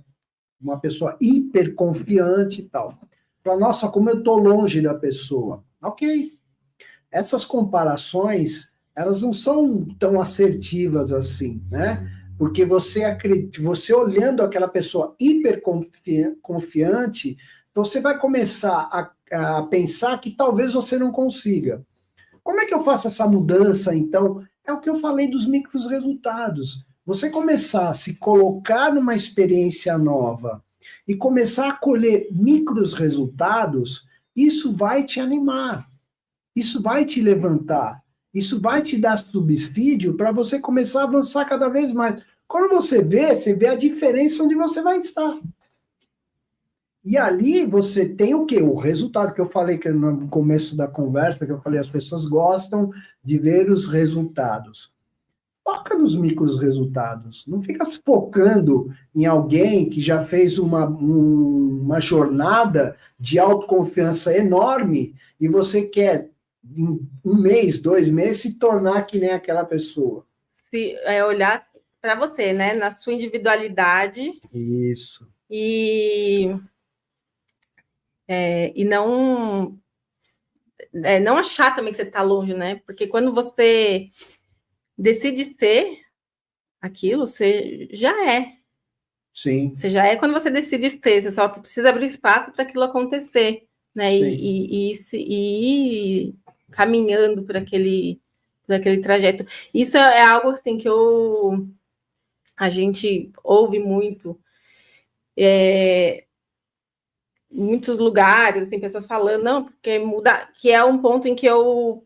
uma pessoa hiperconfiante e tal. Fala, nossa, como eu estou longe da pessoa. Ok. Essas comparações, elas não são tão assertivas assim, né? Porque você olhando aquela pessoa hiperconfiante, você vai começar a pensar que talvez você não consiga. Como é que eu faço essa mudança, então? É o que eu falei dos micros resultados. Você começar a se colocar numa experiência nova e começar a colher micros resultados, isso vai te animar. Isso vai te levantar, isso vai te dar subsídio para você começar a avançar cada vez mais. Quando você vê a diferença onde você vai estar. E ali você tem o quê? O resultado que eu falei que no começo da conversa, que eu falei, as pessoas gostam de ver os resultados. Foca nos micros resultados. Não fica focando em alguém que já fez uma jornada de autoconfiança enorme e você quer em 1 mês, 2 meses, se tornar que nem aquela pessoa. Olhar para você, né? Na sua individualidade. Isso. E não achar também que você está longe, né? Porque quando você decide ser aquilo, você já é. Sim. Você já é quando você decide ser, você só precisa abrir espaço para aquilo acontecer, né? E ir caminhando por aquele trajeto. Isso é algo assim que a gente ouve muito. Muitos lugares, tem pessoas falando, não, porque muda, que é um ponto em que eu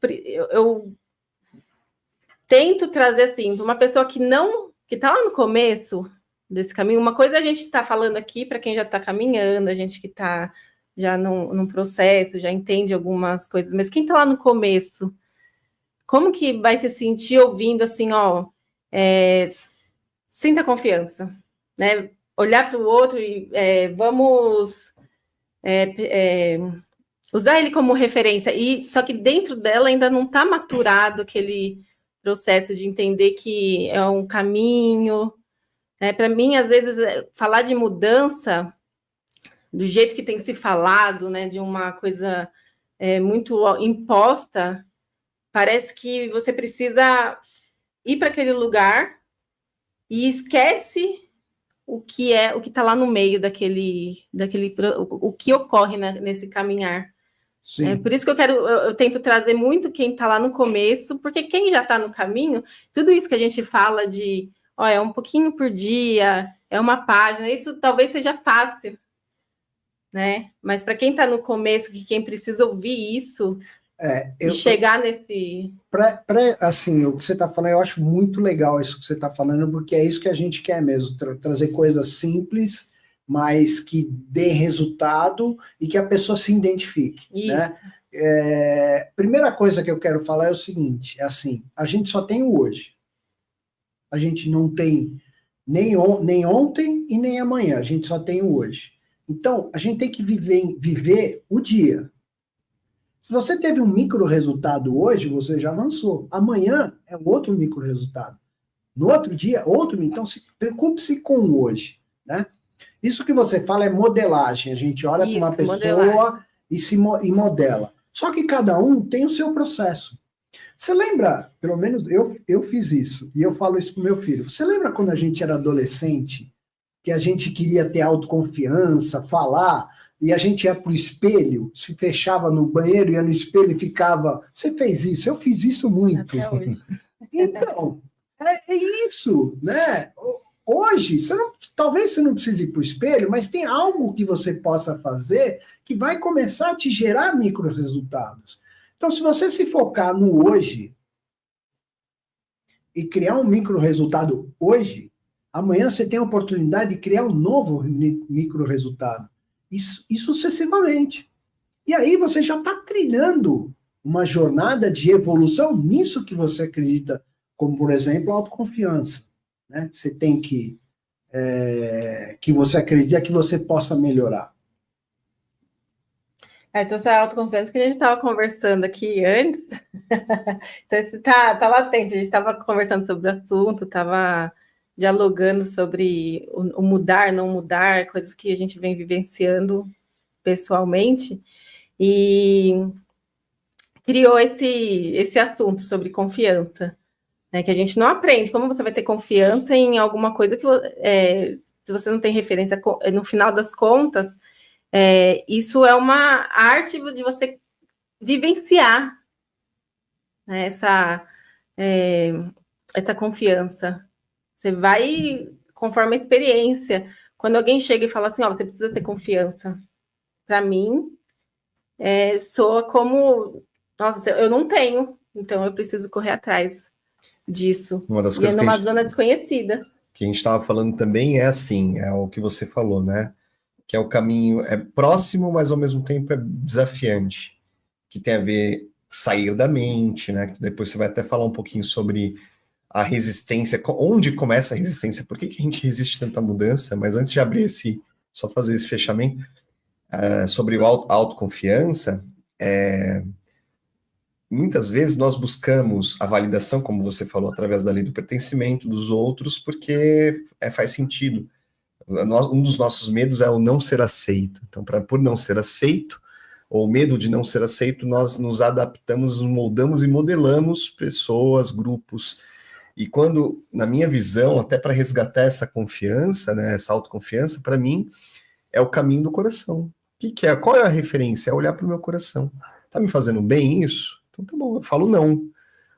tento trazer assim, para uma pessoa que está lá no começo desse caminho. Uma coisa a gente está falando aqui para quem já está caminhando, a gente que está já num processo, já entende algumas coisas, mas quem está lá no começo, como que vai se sentir ouvindo assim, sinta confiança, né? Olhar para o outro e vamos usar ele como referência, só que dentro dela ainda não está maturado aquele processo de entender que é um caminho. Para mim, às vezes, falar de mudança, do jeito que tem se falado, né, de uma coisa muito imposta, parece que você precisa ir para aquele lugar e esquece o que está lá no meio o que ocorre nesse caminhar. Por isso que eu tento trazer muito quem está lá no começo, porque quem já está no caminho, tudo isso que a gente fala de é um pouquinho por dia, é uma página, isso talvez seja fácil, né? Mas para quem está no começo, quem precisa ouvir isso, chegar nesse... assim, o que você está falando, eu acho muito legal isso que você está falando, porque é isso que a gente quer mesmo, trazer coisas simples, mas que dê resultado e que a pessoa se identifique. Isso. Né? Primeira coisa que eu quero falar é o seguinte, assim, a gente só tem o hoje. A gente não tem nem ontem e nem amanhã, a gente só tem o hoje. Então, a gente tem que viver o dia. Se você teve um micro resultado hoje, você já avançou. Amanhã é um outro micro resultado. No outro dia, outro. Então, preocupe-se com o hoje. Né? Isso que você fala é modelagem. A gente olha para uma pessoa e modela. Só que cada um tem o seu processo. Você lembra, pelo menos eu fiz isso, e eu falo isso pro meu filho. Você lembra quando a gente era adolescente, que a gente queria ter autoconfiança, falar, e a gente ia para o espelho, se fechava no banheiro, ia no espelho e ficava... Você fez isso? Eu fiz isso muito. Até hoje. Então, é isso, né? Hoje, talvez você não precise ir para o espelho, mas tem algo que você possa fazer que vai começar a te gerar micro-resultados. Então, se você se focar no hoje e criar um micro-resultado hoje, amanhã você tem a oportunidade de criar um novo micro-resultado. Isso sucessivamente. E aí você já está trilhando uma jornada de evolução nisso que você acredita, como, por exemplo, a autoconfiança. Né? Você tem que você acredita que você possa melhorar. Então, essa autoconfiança que a gente estava conversando aqui antes, então você tá latente, a gente estava conversando sobre o assunto, estava dialogando sobre o mudar, não mudar, coisas que a gente vem vivenciando pessoalmente, e criou esse assunto sobre confiança, né, que a gente não aprende. Como você vai ter confiança em alguma coisa que se você não tem referência, no final das contas, isso é uma arte de você vivenciar, né, essa confiança. Você vai conforme a experiência. Quando alguém chega e fala assim, você precisa ter confiança. Para mim, soa como, nossa, eu não tenho, então eu preciso correr atrás disso. Uma das coisas numa zona desconhecida. Que a gente estava falando também é o que você falou, né? Que é o caminho, próximo, mas ao mesmo tempo é desafiante, que tem a ver sair da mente, né? Que depois você vai até falar um pouquinho sobre a resistência, onde começa a resistência, por que a gente resiste tanto à mudança, mas antes de abrir só fazer esse fechamento, sobre a autoconfiança, muitas vezes nós buscamos a validação, como você falou, através da lei do pertencimento dos outros, porque faz sentido. Um dos nossos medos é o não ser aceito. Então, por não ser aceito, ou medo de não ser aceito, nós nos adaptamos, nos moldamos e modelamos pessoas, grupos. E quando, na minha visão, até para resgatar essa confiança, né, essa autoconfiança, para mim, é o caminho do coração. Qual é a referência? É olhar para o meu coração. Tá me fazendo bem isso? Então tá bom, eu falo não.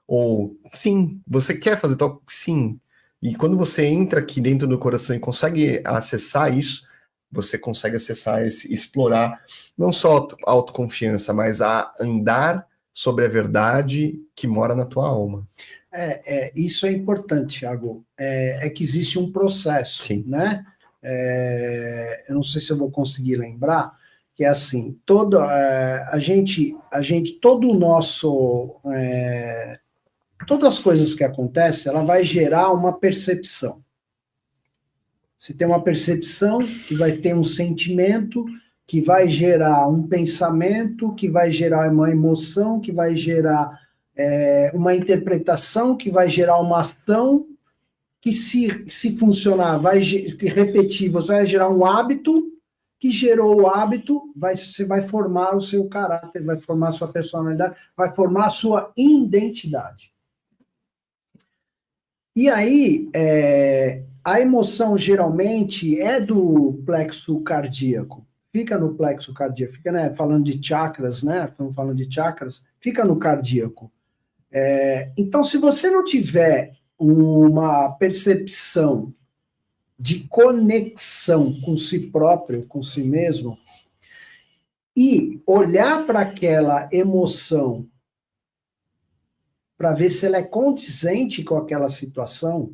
Ou sim, você quer fazer tal? Sim. E quando você entra aqui dentro do coração e consegue acessar isso, você consegue acessar explorar não só a autoconfiança, mas a andar sobre a verdade que mora na tua alma. Isso é importante, Thiago. Que existe um processo, sim, né? Eu não sei se eu vou conseguir lembrar, que é assim, todo o nosso... todas as coisas que acontecem, ela vai gerar uma percepção. Você tem uma percepção que vai ter um sentimento, que vai gerar um pensamento, que vai gerar uma emoção, que vai gerar uma interpretação, que vai gerar uma ação, que se funcionar, vai repetir, você vai gerar um hábito, que gerou o hábito, você vai formar o seu caráter, vai formar a sua personalidade, vai formar a sua identidade. E aí, a emoção geralmente é do plexo cardíaco. Fica no plexo cardíaco, fica, né, falando de chakras, né? Estamos falando de chakras, fica no cardíaco. Então, se você não tiver uma percepção de conexão com si próprio, com si mesmo, e olhar para aquela emoção para ver se ela é condizente com aquela situação,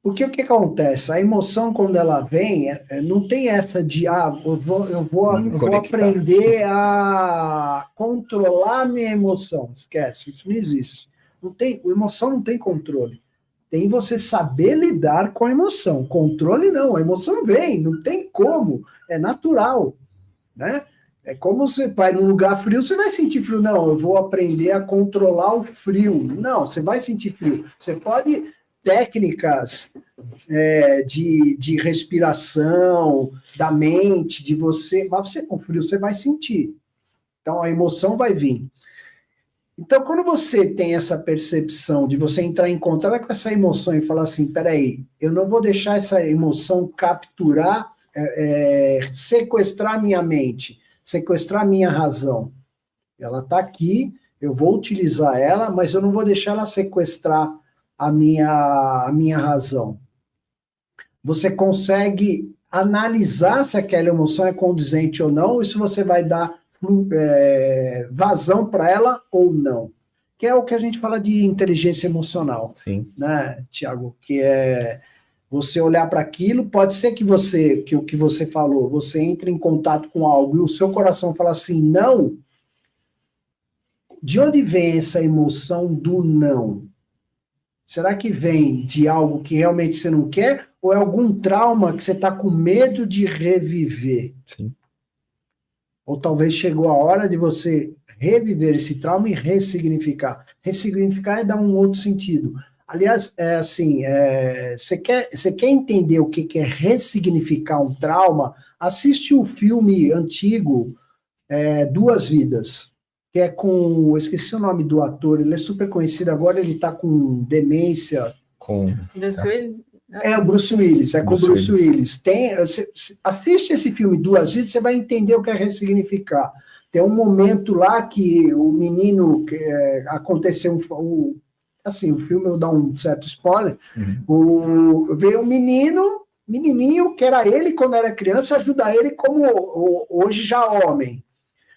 porque o que acontece? A emoção, quando ela vem, não tem essa de, eu vou aprender a controlar minha emoção. Esquece, isso não existe. A emoção não tem controle. Tem você saber lidar com a emoção. Controle não, a emoção vem, não tem como, é natural, né? É como você vai num lugar frio, você vai sentir frio. Não, eu vou aprender a controlar o frio. Não, você vai sentir frio. Você pode... técnicas de respiração, da mente, de você... Mas você com frio, você vai sentir. Então, a emoção vai vir. Então, quando você tem essa percepção de você entrar em contato com essa emoção e falar assim, peraí, eu não vou deixar essa emoção capturar sequestrar minha mente, sequestrar minha razão. Ela está aqui, eu vou utilizar ela, mas eu não vou deixar ela sequestrar a minha razão. Você consegue analisar se aquela emoção é condizente ou não, e se você vai dar vazão para ela ou não. Que é o que a gente fala de inteligência emocional. Sim. Né, Tiago? Que é você olhar para aquilo, pode ser que o que você falou, você entre em contato com algo e o seu coração fala assim, não. De onde vem essa emoção do não? Será que vem de algo que realmente você não quer? Ou é algum trauma que você está com medo de reviver? Sim. Ou talvez chegou a hora de você reviver esse trauma e ressignificar. Ressignificar é dar um outro sentido. Aliás, você quer entender o que é ressignificar um trauma? Assiste o filme antigo, Duas Vidas, que é com... Eu esqueci o nome do ator, ele é super conhecido agora, ele está com demência. Com... O Bruce Willis, com o Bruce Willis. Assiste esse filme Duas Vidas, você vai entender o que é ressignificar. Tem um momento lá que o menino, aconteceu assim, o filme eu dar um certo spoiler, veio um menininho, que era ele quando era criança, ajudar ele como hoje já homem.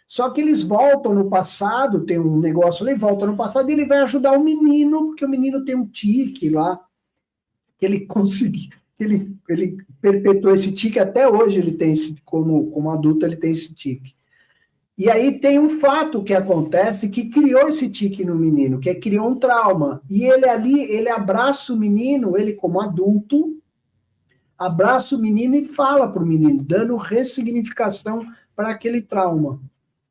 Só que eles voltam no passado, tem um negócio ali, volta no passado, e ele vai ajudar o menino, porque o menino tem um tique lá, que ele conseguiu, ele perpetuou esse tique, até hoje ele tem, como adulto, ele tem esse tique. E aí tem um fato que acontece que criou esse tique no menino, que criou um trauma. E ele abraça o menino, ele como adulto, abraça o menino e fala para o menino, dando ressignificação para aquele trauma.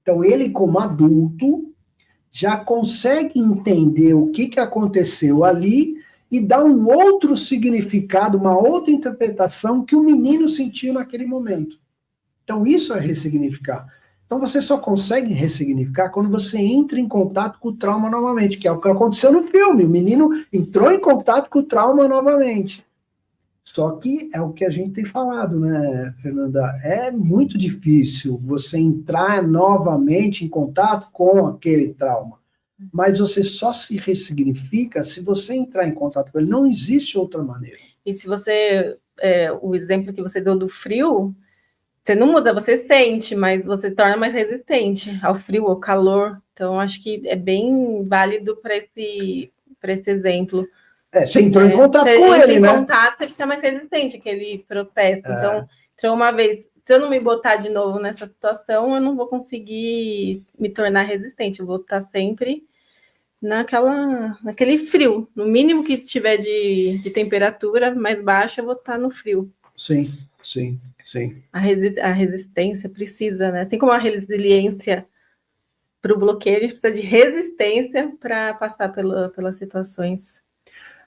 Então ele como adulto já consegue entender o que aconteceu ali e dá um outro significado, uma outra interpretação que o menino sentiu naquele momento. Então isso é ressignificar. Então você só consegue ressignificar quando você entra em contato com o trauma novamente, que é o que aconteceu no filme. O menino entrou em contato com o trauma novamente. Só que é o que a gente tem falado, né, Fernanda? É muito difícil você entrar novamente em contato com aquele trauma. Mas você só se ressignifica se você entrar em contato com ele. Não existe outra maneira. E se você... o exemplo que você deu do frio... Você não muda, você sente, mas você torna mais resistente ao frio, ao calor. Então, acho que é bem válido para esse exemplo. Você entrou em contato com ele, né? Você entra em contato, você fica mais resistente àquele processo. Então, entrou uma vez. Se eu não me botar de novo nessa situação, eu não vou conseguir me tornar resistente. Eu vou estar sempre naquele frio. No mínimo que tiver de temperatura mais baixa, eu vou estar no frio. Sim, sim. Sim. A resistência precisa, né? Assim como a resiliência para o bloqueio, a gente precisa de resistência para passar pelas situações.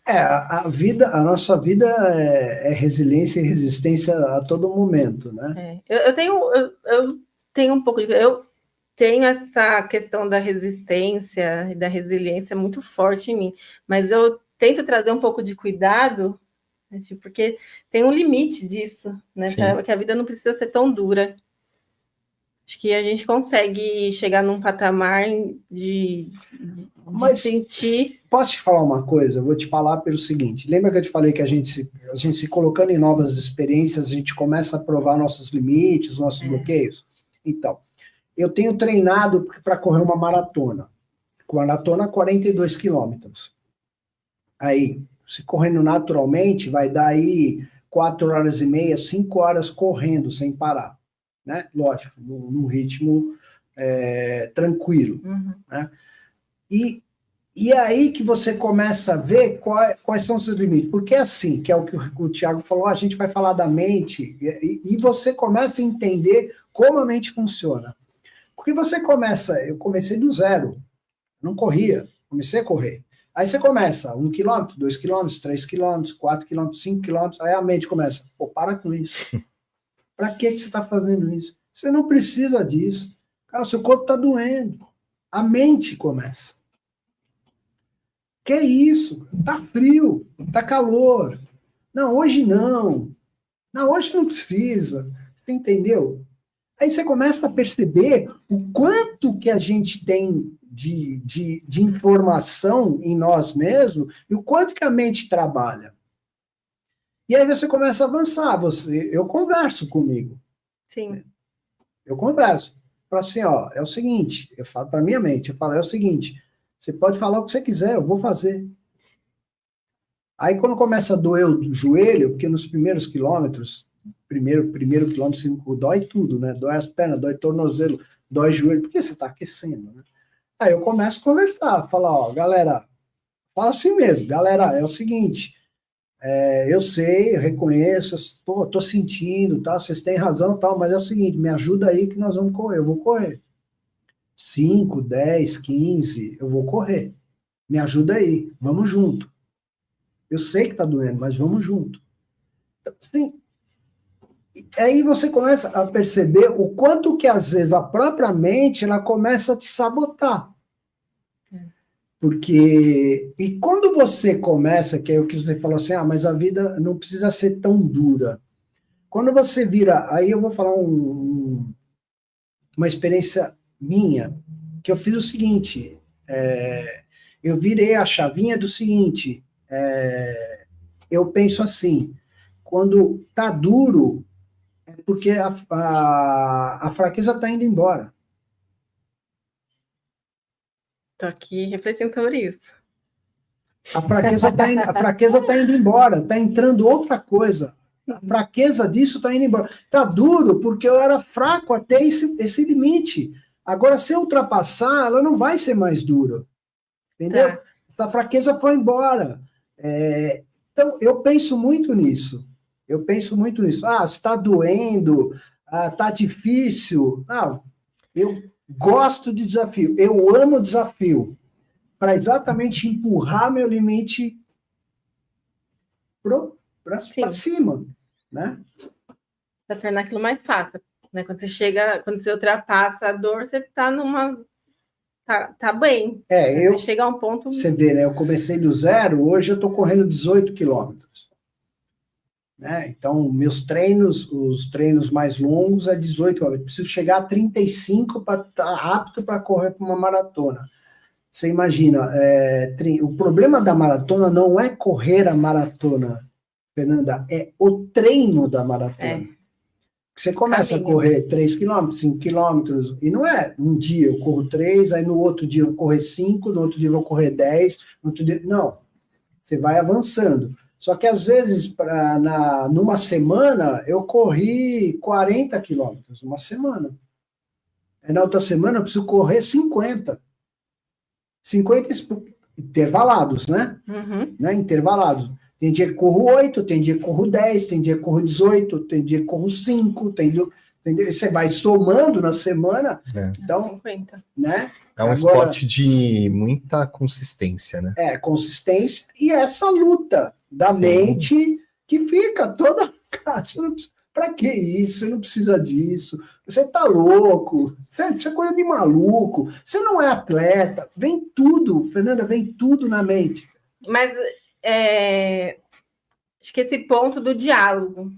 A nossa vida é resiliência e resistência a todo momento, né? Eu tenho um pouco de... Eu tenho essa questão da resistência e da resiliência muito forte em mim, mas eu tento trazer um pouco de cuidado, porque tem um limite disso, né? Que a vida não precisa ser tão dura. Acho que a gente consegue chegar num patamar de sentir... Posso te falar uma coisa? Eu vou te falar pelo seguinte. Lembra que eu te falei que a gente se colocando em novas experiências, a gente começa a provar nossos limites, nossos bloqueios? Então, eu tenho treinado para correr uma maratona. Maratona 42 quilômetros. Aí... Se correndo naturalmente, vai dar aí 4h30, 5 horas correndo, sem parar. Né? Lógico, num ritmo tranquilo. Né? E aí que você começa a ver quais são os seus limites. Porque é assim, que é o que o Thiago falou, a gente vai falar da mente, e você começa a entender como a mente funciona. Porque eu comecei do zero, não corria, comecei a correr. Aí você começa, 1 quilômetro, 2 quilômetros, 3 quilômetros, 4 quilômetros, 5 quilômetros, aí a mente começa, para com isso. Para que você está fazendo isso? Você não precisa disso. Cara, seu corpo está doendo. A mente começa. Que isso? Tá frio, tá calor. Não, hoje não. Não, hoje não precisa. Você entendeu? Aí você começa a perceber o quanto que a gente tem de informação em nós mesmos e o quanto que a mente trabalha. E aí você começa a avançar. Eu converso comigo. Sim. Eu converso. Falo assim, ó, é o seguinte, eu falo para minha mente, eu falo, é o seguinte, você pode falar o que você quiser, eu vou fazer. Aí quando começa a doer o joelho, porque nos primeiros quilômetros, primeiro quilômetro, dói tudo, né? Dói as pernas, dói tornozelo, dói joelho, porque você está aquecendo, né? Aí eu começo a conversar, falar, ó, galera, fala assim mesmo, galera, é o seguinte, eu sei, eu reconheço, pô, tô sentindo, tá? Vocês têm razão, tal, mas é o seguinte, me ajuda aí que nós vamos correr, eu vou correr. 5, 10, 15, eu vou correr. Me ajuda aí, vamos junto. Eu sei que tá doendo, mas vamos junto. Então, assim, aí você começa a perceber o quanto que às vezes a própria mente ela começa a te sabotar. Porque, e quando você começa, que é o que você falou assim, mas a vida não precisa ser tão dura. Quando você vira, aí eu vou falar uma experiência minha, que eu fiz o seguinte, eu virei a chavinha do seguinte, eu penso assim, quando tá duro, é porque a fraqueza está indo embora. Tô aqui refletindo sobre isso. A fraqueza tá indo embora, tá entrando outra coisa. A fraqueza disso tá indo embora. Tá duro porque eu era fraco até esse limite. Agora, se eu ultrapassar, ela não vai ser mais dura. Entendeu? Tá. Essa fraqueza foi embora. Então, eu penso muito nisso. Está doendo, está difícil. Não, eu gosto de desafio. Eu amo desafio. Para exatamente empurrar meu limite para cima, né? Para tornar aquilo mais fácil. Né? Quando você ultrapassa a dor, você está numa... Tá bem. Você chega a um ponto... Você vê, né? Eu comecei do zero, hoje eu estou correndo 18 quilômetros. Né? Então, os treinos mais longos é 18 quilômetros. Preciso chegar a 35 para estar apto para correr para uma maratona. Você imagina, o problema da maratona não é correr a maratona, Fernanda, é o treino da maratona. Você começa a correr 3 quilômetros, 5 quilômetros, e não é um dia eu corro 3, aí no outro dia eu vou correr 5, no outro dia eu vou correr 10, no outro dia... Não, você vai avançando. Só que às vezes, numa semana, eu corri 40 quilômetros, uma semana. Aí na outra semana eu preciso correr 50 intervalados, né? Uhum. Né? Intervalados. Tem dia que corro 8, tem dia que corro 10, tem dia que corro 18, tem dia que corro 5, entendeu? Você vai somando na semana. Então, 50. Né? É um esporte de muita consistência, né? Consistência e essa luta da mente que fica toda... Pra que isso? Você não precisa disso. Você tá louco. Isso é coisa de maluco. Você não é atleta. Vem tudo, Fernanda, vem tudo na mente. Mas acho que esse ponto do diálogo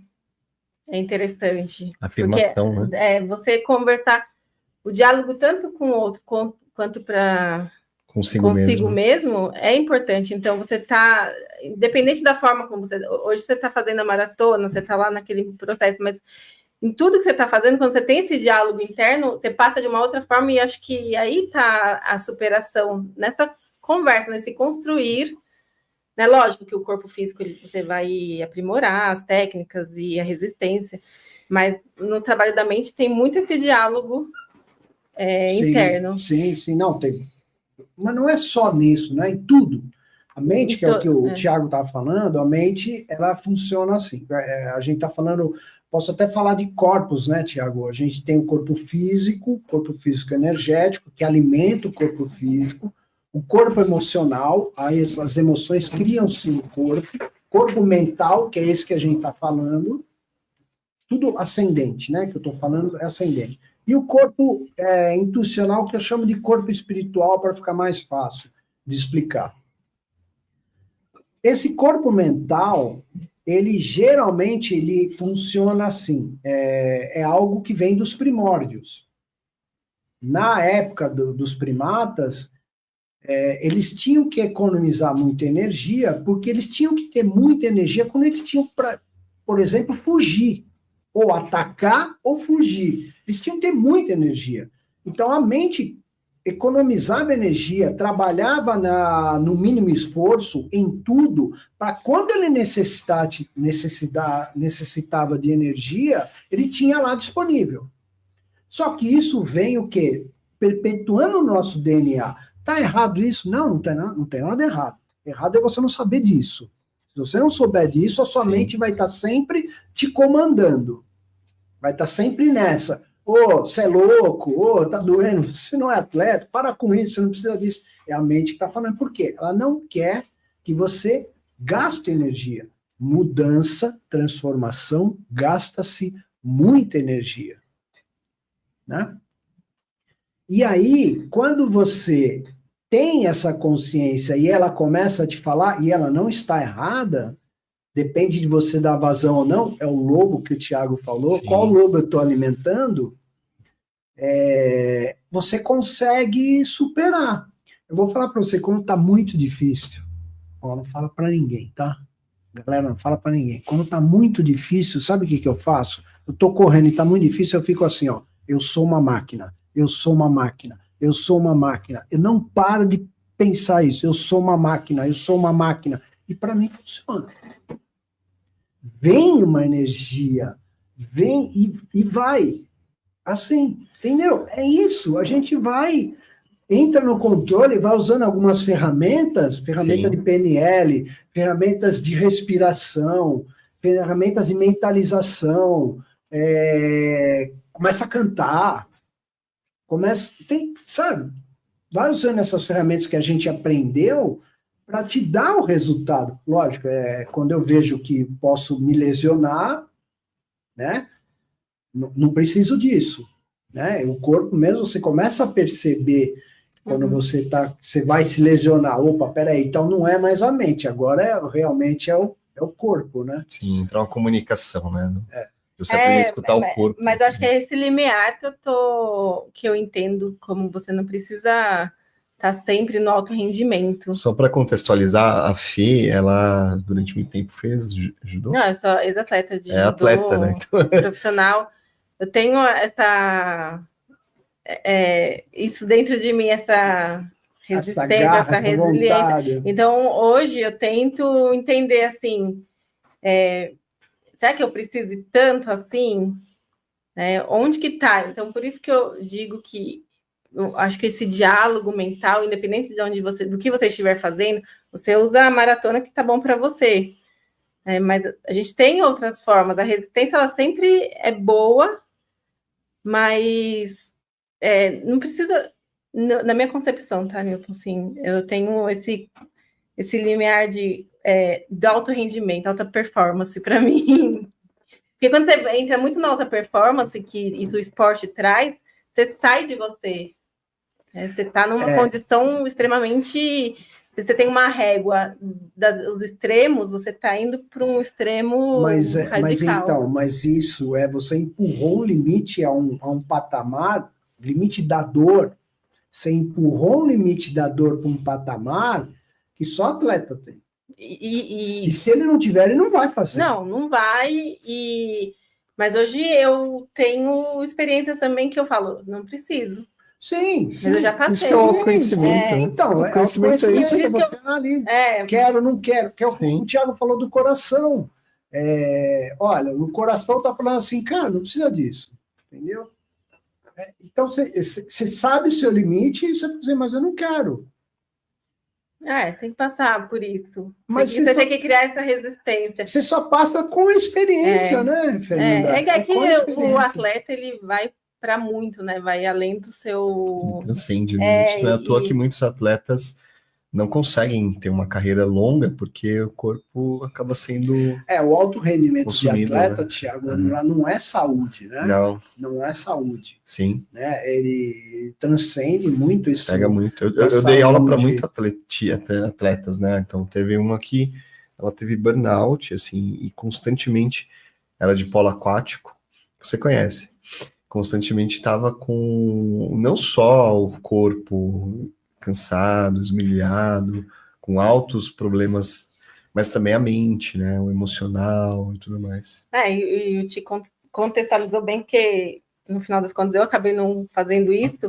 é interessante. Afirmação, porque, né? Você conversar, o diálogo tanto com o outro quanto para consigo mesmo é importante. Então, você está, independente da forma como você... Hoje você está fazendo a maratona, você está lá naquele processo, mas em tudo que você está fazendo, quando você tem esse diálogo interno, você passa de uma outra forma e acho que aí está a superação, nessa conversa, nesse construir. Né? Lógico que o corpo físico você vai aprimorar as técnicas e a resistência, mas no trabalho da mente tem muito esse diálogo interno. Sim, não tem. Mas não é só nisso, né? Em tudo. A mente, que é o que o Thiago estava falando, a mente, ela funciona assim. A gente está falando, posso até falar de corpos, né, Thiago? A gente tem o corpo físico energético, que alimenta o corpo físico, o corpo emocional, aí as emoções criam-se no corpo mental, que é esse que a gente está falando, tudo ascendente, né? Que eu estou falando é ascendente. E o corpo intuicional, que eu chamo de corpo espiritual, para ficar mais fácil de explicar. Esse corpo mental, ele geralmente ele funciona assim, é algo que vem dos primórdios. Na época dos primatas, eles tinham que economizar muita energia, porque eles tinham que ter muita energia quando eles tinham para, por exemplo, fugir, ou atacar ou fugir. Eles tinham que ter muita energia. Então, a mente economizava energia, trabalhava no mínimo esforço em tudo, para quando ele necessitava de energia, ele tinha lá disponível. Só que isso vem o quê? Perpetuando o nosso DNA. Está errado isso? Não tem nada errado. Errado é você não saber disso. Se você não souber disso, a sua mente vai estar sempre te comandando. Vai estar sempre nessa. Você é louco, tá doendo, você não é atleta, para com isso, você não precisa disso. É a mente que está falando. Por quê? Ela não quer que você gaste energia. Mudança, transformação, gasta-se muita energia. Né? E aí, quando você tem essa consciência e ela começa a te falar, e ela não está errada, depende de você dar vazão ou não, é o lobo que o Thiago falou, qual lobo eu estou alimentando, você consegue superar. Eu vou falar para você, quando está muito difícil, não fala para ninguém, tá? Galera, não fala para ninguém. Quando está muito difícil, sabe o que eu faço? Eu estou correndo e está muito difícil, eu fico assim, eu sou uma máquina, eu sou uma máquina, eu sou uma máquina. Eu não paro de pensar isso, eu sou uma máquina, eu sou uma máquina. E para mim funciona. Vem uma energia, vem e vai. Assim, entendeu? É isso, a gente vai, entra no controle, vai usando algumas ferramentas de PNL, ferramentas de respiração, ferramentas de mentalização, começa a cantar, sabe? Vai usando essas ferramentas que a gente aprendeu para te dar o resultado. Lógico, quando eu vejo que posso me lesionar, né? Não preciso disso, né? O corpo mesmo, você começa a perceber quando você vai se lesionar. Opa, peraí, então não é mais a mente, agora realmente é o corpo, né? Sim, entra uma comunicação, né? Você aprende a escutar o corpo. Mas eu acho que é esse limiar que eu entendo, como você não precisa estar sempre no alto rendimento. Só para contextualizar, a Fê, ela durante muito tempo fez judô? Não, eu sou ex-atleta de judô, atleta, né? Então... profissional. Eu tenho isso dentro de mim, essa resistência, essa resiliência. Então, hoje eu tento entender assim, será que eu preciso de tanto assim? Onde que tá? Então, por isso que eu digo que eu acho que esse diálogo mental, independente do que você estiver fazendo, você usa a maratona que tá bom para você. Mas a gente tem outras formas. A resistência, ela sempre é boa, mas não precisa, na minha concepção, tá, Newton? Sim, eu tenho esse limiar de alto rendimento, alta performance para mim. Porque quando você entra muito na alta performance, que isso o esporte traz, você sai de você. Você está numa condição extremamente... Se você tem uma régua dos extremos, você está indo para um extremo radical. Mas isso você empurrou um limite a um patamar, limite da dor. Você empurrou um limite da dor para um patamar que só atleta tem. E se ele não tiver, ele não vai fazer. Não vai. Mas hoje eu tenho experiências também que eu falo, não preciso. Sim. Mas eu já passei. Isso que é o autoconhecimento. Né? Então, o conhecimento é isso. Que você ali, quero, não quero. Que o Thiago falou do coração. Olha, o coração tá falando assim, cara, não precisa disso. Entendeu? Então, você sabe o seu limite e você dizer, mas eu não quero. Tem que passar por isso. Mas você tem que criar essa resistência. Você só passa com a experiência, né, Fernanda? O atleta, ele vai para muito, né? Vai além do seu... Ele transcende muito. Não é à toa que muitos atletas não conseguem ter uma carreira longa, porque o corpo acaba sendo o alto rendimento consumido, de atleta, né? Thiago, não é saúde, né? Não é saúde. Sim. Né? Ele transcende muito isso. Pega muito. Eu dei aula para muitos atletas, né? Então teve uma que ela teve burnout, assim, e constantemente, ela é de polo aquático, você conhece, constantemente estava com não só o corpo cansado, esmirilhado, com altos problemas, mas também a mente, né, o emocional e tudo mais. E te contextualizou bem, porque no final das contas eu acabei não fazendo isso,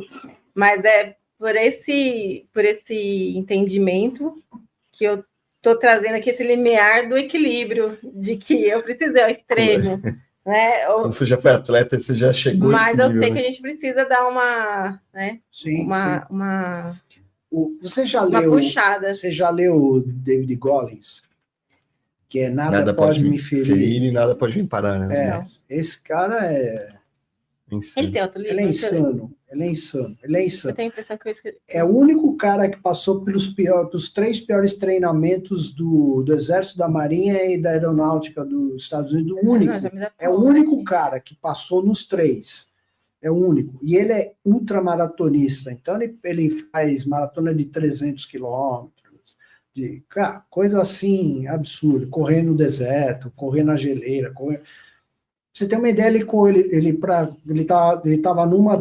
mas é por esse entendimento que eu estou trazendo aqui esse limiar do equilíbrio, de que eu preciso ir ao extremo. Né? Como você já foi atleta, você já chegou a esse nível. Mas eu sei, né, que a gente precisa dar uma, né, sim, uma você já uma leu, puxada. Você já leu o David Goggins? Que é Nada Pode Me Ferir e Nada Pode Me Parar, né? Esse cara é... Insano. Ele tem outro livro? Ele é insano. Eu tenho a impressão que eu escrevi. É o único cara que passou pelos 3 piores treinamentos do Exército, da Marinha e da Aeronáutica dos Estados Unidos. O único. É o único cara que passou nos 3. É o único. E ele é ultramaratonista. Então ele faz maratona de 300 quilômetros. Coisa assim, absurda. Correr no deserto, correr na geleira. Pra você ter uma ideia, ele estava numa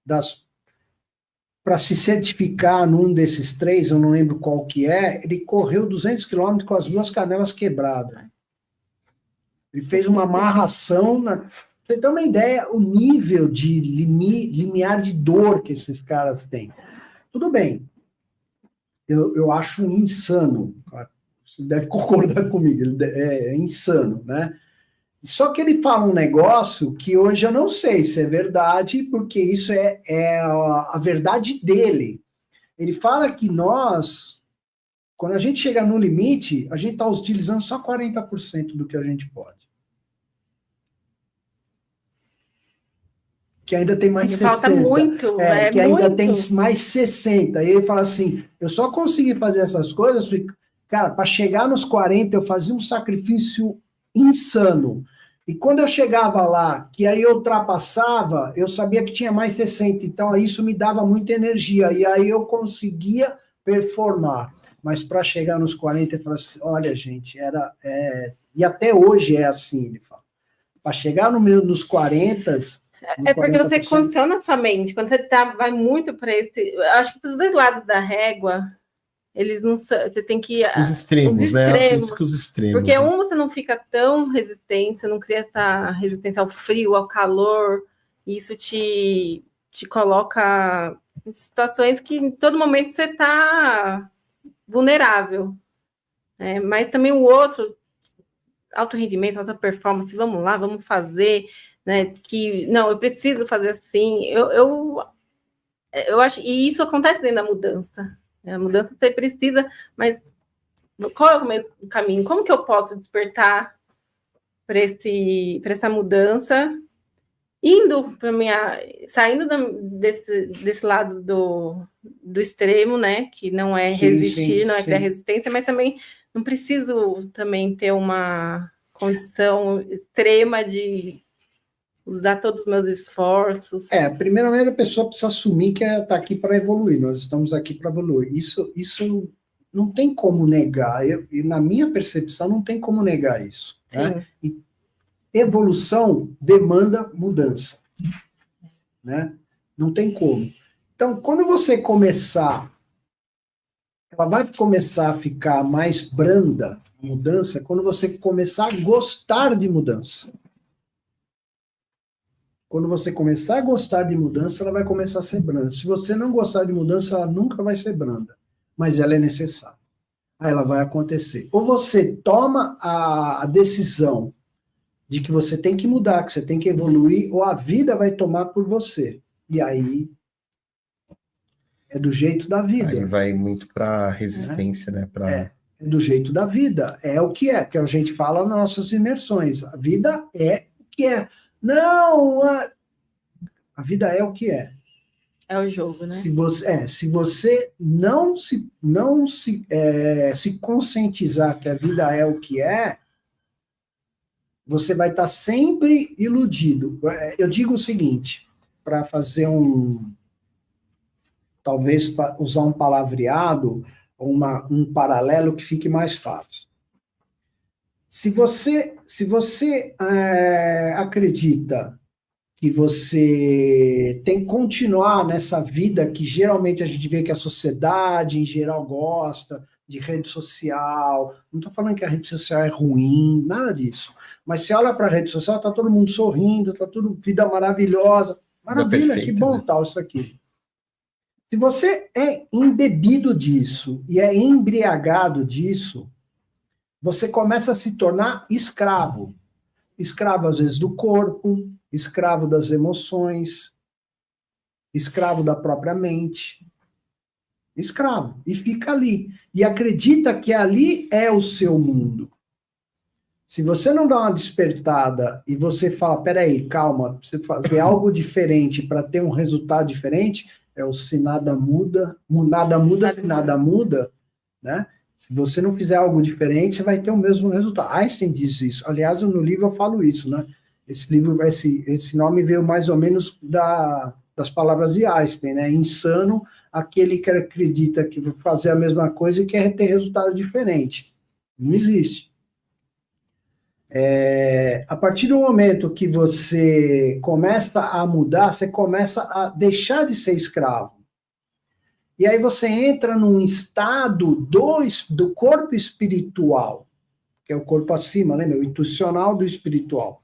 das... Para se certificar num desses 3, eu não lembro qual que é, ele correu 200 quilômetros com as 2 canelas quebradas. Ele fez uma amarração Você tem uma ideia, o nível de limiar de dor que esses caras têm. Tudo bem, eu acho insano, você deve concordar comigo, é insano, né? Só que ele fala um negócio que hoje eu não sei se é verdade, porque isso é a verdade dele. Ele fala que nós, quando a gente chega no limite, a gente está utilizando só 40% do que a gente pode. Que ainda tem mais 60. Falta muito, que ainda tem mais 60. E ele fala assim, eu só consegui fazer essas coisas, cara, para chegar nos 40 eu fazia um sacrifício insano. E quando eu chegava lá, que aí eu ultrapassava, eu sabia que tinha mais 60, então isso me dava muita energia, e aí eu conseguia performar. Mas para chegar nos 40, eu falei assim, olha, gente, e até hoje é assim, ele fala. Para chegar nos 40... É porque você condiciona a sua mente. Quando você vai muito para esse... Acho que para os 2 lados da régua, eles não... Você tem que... Os extremos, né? Os extremos. Porque você não fica tão resistente, você não cria essa resistência ao frio, ao calor, e isso te coloca em situações que em todo momento você está vulnerável. Né? Mas também o outro, alto rendimento, alta performance, vamos lá, vamos fazer, né? Que, não, eu preciso fazer assim. Eu acho, e isso acontece dentro da mudança. A mudança você precisa, mas qual é o meu caminho? Como que eu posso despertar para essa mudança, saindo desse lado do extremo, né? Que não é resistir, não é criar resistência, mas também não preciso também ter uma condição extrema de usar todos os meus esforços. Primeiramente a pessoa precisa assumir que está aqui para evoluir, nós estamos aqui para evoluir. Isso não tem como negar, e na minha percepção não tem como negar isso. Né? E evolução demanda mudança. Né? Não tem como. Então, quando você começar, ela vai começar a ficar mais branda, mudança, quando você começar a gostar de mudança. Quando você começar a gostar de mudança, ela vai começar a ser branda. Se você não gostar de mudança, ela nunca vai ser branda. Mas ela é necessária. Aí ela vai acontecer. Ou você toma a decisão de que você tem que mudar, que você tem que evoluir, ou a vida vai tomar por você. E aí é do jeito da vida. Aí vai muito para resistência, né? É do jeito da vida. É o que é, que a gente fala nas nossas imersões. A vida é o que é. Não! A vida é o que é. É o jogo, né? Se você não se conscientizar que a vida é o que é, você vai estar sempre iludido. Eu digo o seguinte, para fazer talvez usar um palavreado, um paralelo que fique mais fácil. Se você acredita que você tem que continuar nessa vida que geralmente a gente vê que a sociedade em geral gosta, de rede social, não estou falando que a rede social é ruim, nada disso, mas você olha para a rede social, está todo mundo sorrindo, está tudo vida maravilhosa, maravilha, perfeito, que bom, né? Tal isso aqui. Se você é embebido disso e é embriagado disso, você começa a se tornar escravo. Escravo, às vezes, do corpo, escravo das emoções, escravo da própria mente. Escravo. E fica ali. E acredita que ali é o seu mundo. Se você não dá uma despertada e você fala, peraí, calma, você fazer algo diferente para ter um resultado diferente, é o se nada muda, se nada muda, né? Se você não fizer algo diferente, você vai ter o mesmo resultado. Einstein diz isso. Aliás, no livro eu falo isso, né? Esse livro, esse nome veio mais ou menos das palavras de Einstein, né? Insano, aquele que acredita que vai fazer a mesma coisa e quer ter resultado diferente. Não existe. A partir do momento que você começa a mudar, você começa a deixar de ser escravo. E aí você entra num estado do corpo espiritual, que é o corpo acima, né, o intuicional do espiritual.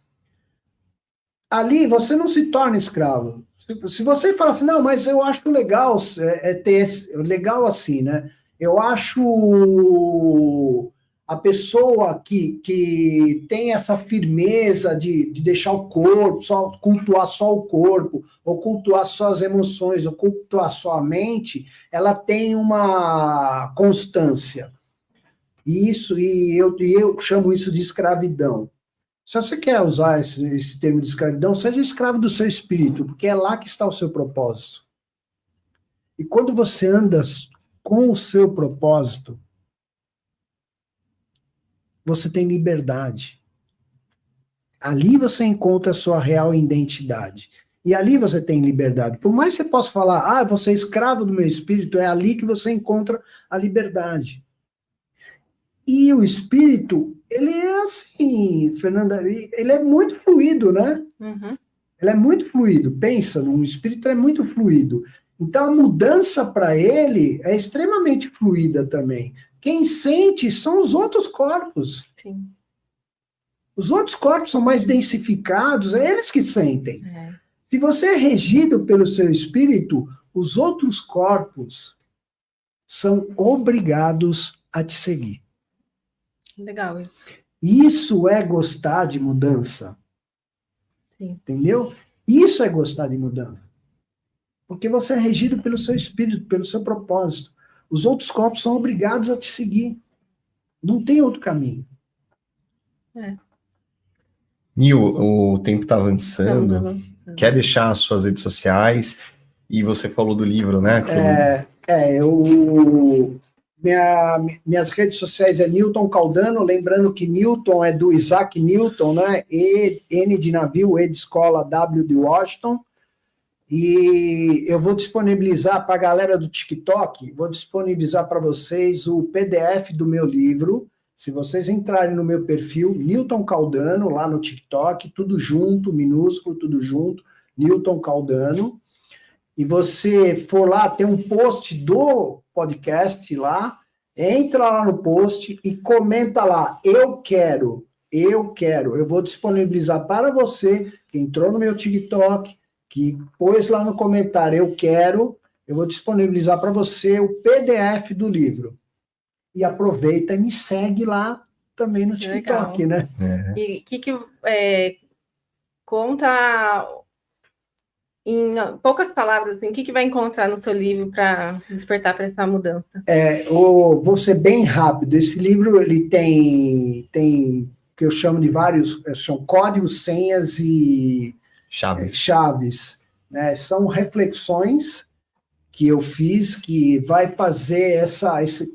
Ali você não se torna escravo. Se você fala assim, não, mas eu acho legal legal assim, né? Eu acho a pessoa que tem essa firmeza de deixar o corpo, cultuar só o corpo, ou cultuar só as emoções, ou cultuar só a mente, ela tem uma constância. E eu chamo isso de escravidão. Se você quer usar esse termo de escravidão, seja escravo do seu espírito, porque é lá que está o seu propósito. E quando você anda com o seu propósito, você tem liberdade. Ali você encontra a sua real identidade. E ali você tem liberdade. Por mais que você possa falar, você é escravo do meu espírito, é ali que você encontra a liberdade. E o espírito, ele é assim, Fernanda, ele é muito fluido, né? Uhum. Ele é muito fluido. Pensa, o espírito é muito fluido. Então a mudança para ele é extremamente fluida também. Quem sente são os outros corpos. Sim. Os outros corpos são mais densificados, é eles que sentem. Se você é regido pelo seu espírito, os outros corpos são obrigados a te seguir. Legal isso. Isso é gostar de mudança. Sim. Entendeu? Isso é gostar de mudança. Porque você é regido pelo seu espírito, pelo seu propósito. Os outros corpos são obrigados a te seguir. Não tem outro caminho. Nil, o tempo está avançando. Quer deixar as suas redes sociais? E você falou do livro, né? Minhas redes sociais é Newton Caldano, lembrando que Newton é do Isaac Newton, né? N de navio, E de escola, W de Washington. E eu vou disponibilizar para a galera do TikTok, vou disponibilizar para vocês o PDF do meu livro. Se vocês entrarem no meu perfil, Newton Caldano, lá no TikTok, tudo junto, minúsculo, tudo junto, Newton Caldano. E você for lá, tem um post do podcast lá, entra lá no post e comenta lá, eu quero. Eu vou disponibilizar para você, que entrou no meu TikTok, que pôs lá no comentário, eu vou disponibilizar para você o PDF do livro. E aproveita e me segue lá também no TikTok, legal, né? E que conta, em poucas palavras, assim, o que vai encontrar no seu livro para despertar para essa mudança? Vou ser bem rápido. Esse livro, ele tem que eu chamo de vários, são códigos, senhas e chaves, né? São reflexões que eu fiz que vai fazer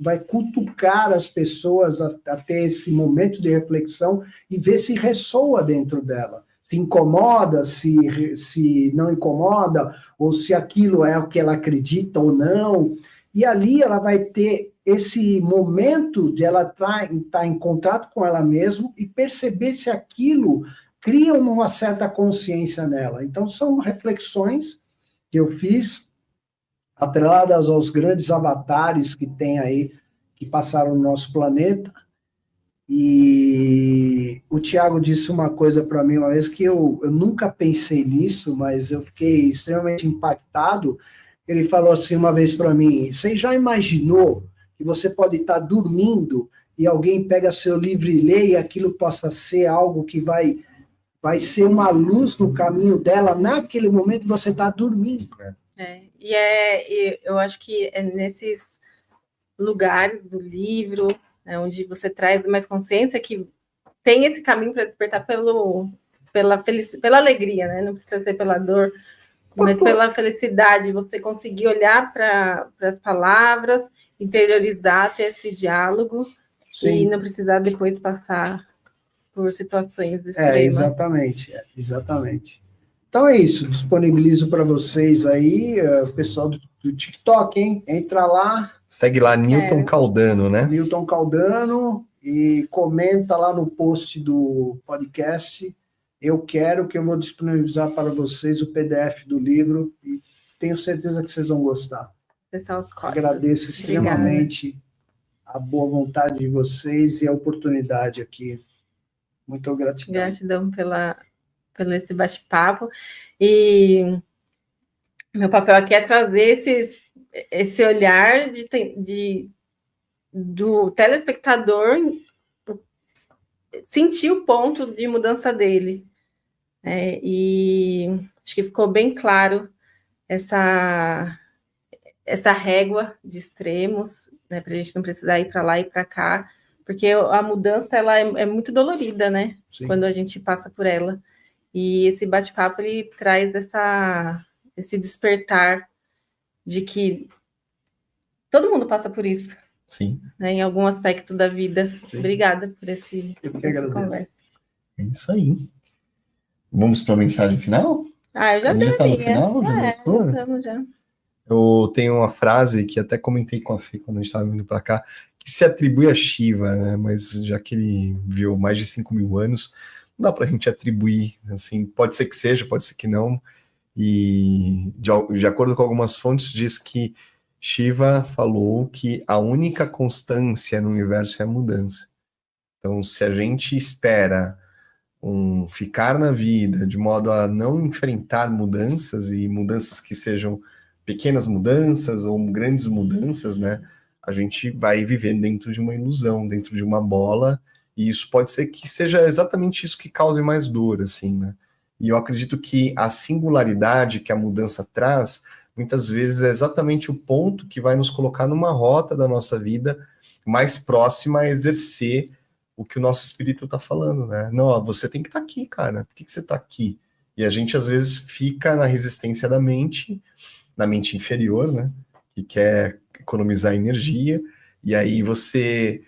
vai cutucar as pessoas a ter esse momento de reflexão e ver se ressoa dentro dela. Se incomoda, se não incomoda, ou se aquilo é o que ela acredita ou não. E ali ela vai ter esse momento de ela estar em contato com ela mesma e perceber se aquilo cria uma certa consciência nela. Então, são reflexões que eu fiz, atreladas aos grandes avatares que tem aí, que passaram no nosso planeta. E o Tiago disse uma coisa para mim uma vez que eu nunca pensei nisso, mas eu fiquei extremamente impactado. Ele falou assim uma vez para mim: você já imaginou que você pode estar dormindo e alguém pega seu livro e lê e aquilo possa ser algo que vai ser uma luz no caminho dela naquele momento que você está dormindo? E eu acho que é nesses lugares do livro, né, onde você traz mais consciência, que tem esse caminho para despertar pela alegria, né? Não precisa ser pela dor, mas pela felicidade, você conseguir olhar para as palavras, interiorizar, ter esse diálogo. Sim. E não precisar depois passar por situações extremas. Exatamente. Então é isso, disponibilizo para vocês aí, pessoal do TikTok, hein? Entra lá. Segue lá, Newton Caldano, né? Newton Caldano, e comenta lá no post do podcast. Eu quero que eu vou disponibilizar para vocês o PDF do livro e tenho certeza que vocês vão gostar. Agradeço extremamente a boa vontade de vocês e a oportunidade aqui. Muito gratidão. Gratidão pelo esse bate-papo. E meu papel aqui é trazer esse olhar do telespectador sentir o ponto de mudança dele. E acho que ficou bem claro essa régua de extremos, né, para a gente não precisar ir para lá e para cá, porque a mudança ela é muito dolorida, né? Sim. Quando a gente passa por ela. E esse bate-papo ele traz esse despertar de que todo mundo passa por isso. Sim. Né, em algum aspecto da vida. Sim. Obrigada por essa conversa. É isso aí. Vamos para a mensagem final? Eu já tenho. Já está no final? Já. Eu tenho uma frase que até comentei com a Fê quando a gente estava vindo para cá, que se atribui a Shiva, né? Mas já que ele viveu mais de 5.000 anos, não dá para a gente atribuir, assim, pode ser que seja, pode ser que não, e de acordo com algumas fontes diz que Shiva falou que a única constância no universo é a mudança. Então, se a gente espera ficar na vida de modo a não enfrentar mudanças, e mudanças que sejam pequenas mudanças ou grandes mudanças, né? A gente vai viver dentro de uma ilusão, dentro de uma bola, e isso pode ser que seja exatamente isso que cause mais dor, assim, né? E eu acredito que a singularidade que a mudança traz, muitas vezes é exatamente o ponto que vai nos colocar numa rota da nossa vida mais próxima a exercer o que o nosso espírito está falando, né? Não, você tem que estar aqui, cara. Por que você está aqui? E a gente, às vezes, fica na resistência da mente, na mente inferior, né? Que quer economizar energia, e aí você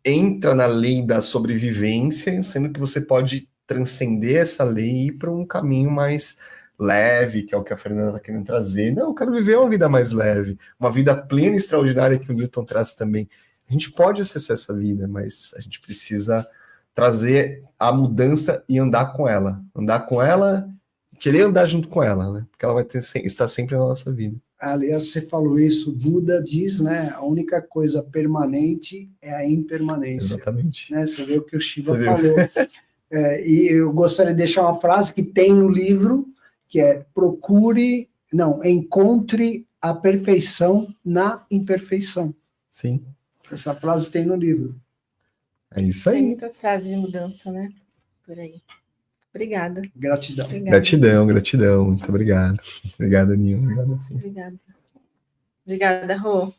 entra na lei da sobrevivência, sendo que você pode transcender essa lei e ir para um caminho mais leve, que é o que a Fernanda está querendo trazer. Não, eu quero viver uma vida mais leve, uma vida plena e extraordinária que o Newton traz também. A gente pode acessar essa vida, mas a gente precisa trazer a mudança e andar com ela, querer andar junto com ela, né? Porque ela vai estar sempre na nossa vida. Aliás, você falou isso, Buda diz, né? A única coisa permanente é a impermanência. Exatamente. Né? Você vê o que o Shiva falou. E eu gostaria de deixar uma frase que tem no livro, que é encontre a perfeição na imperfeição. Sim. Essa frase tem no livro. É isso aí. Tem muitas frases de mudança, né? Por aí. Obrigada. Gratidão. Gratidão. Muito obrigado. Obrigado, Ninho. Obrigado, Obrigada, Rô.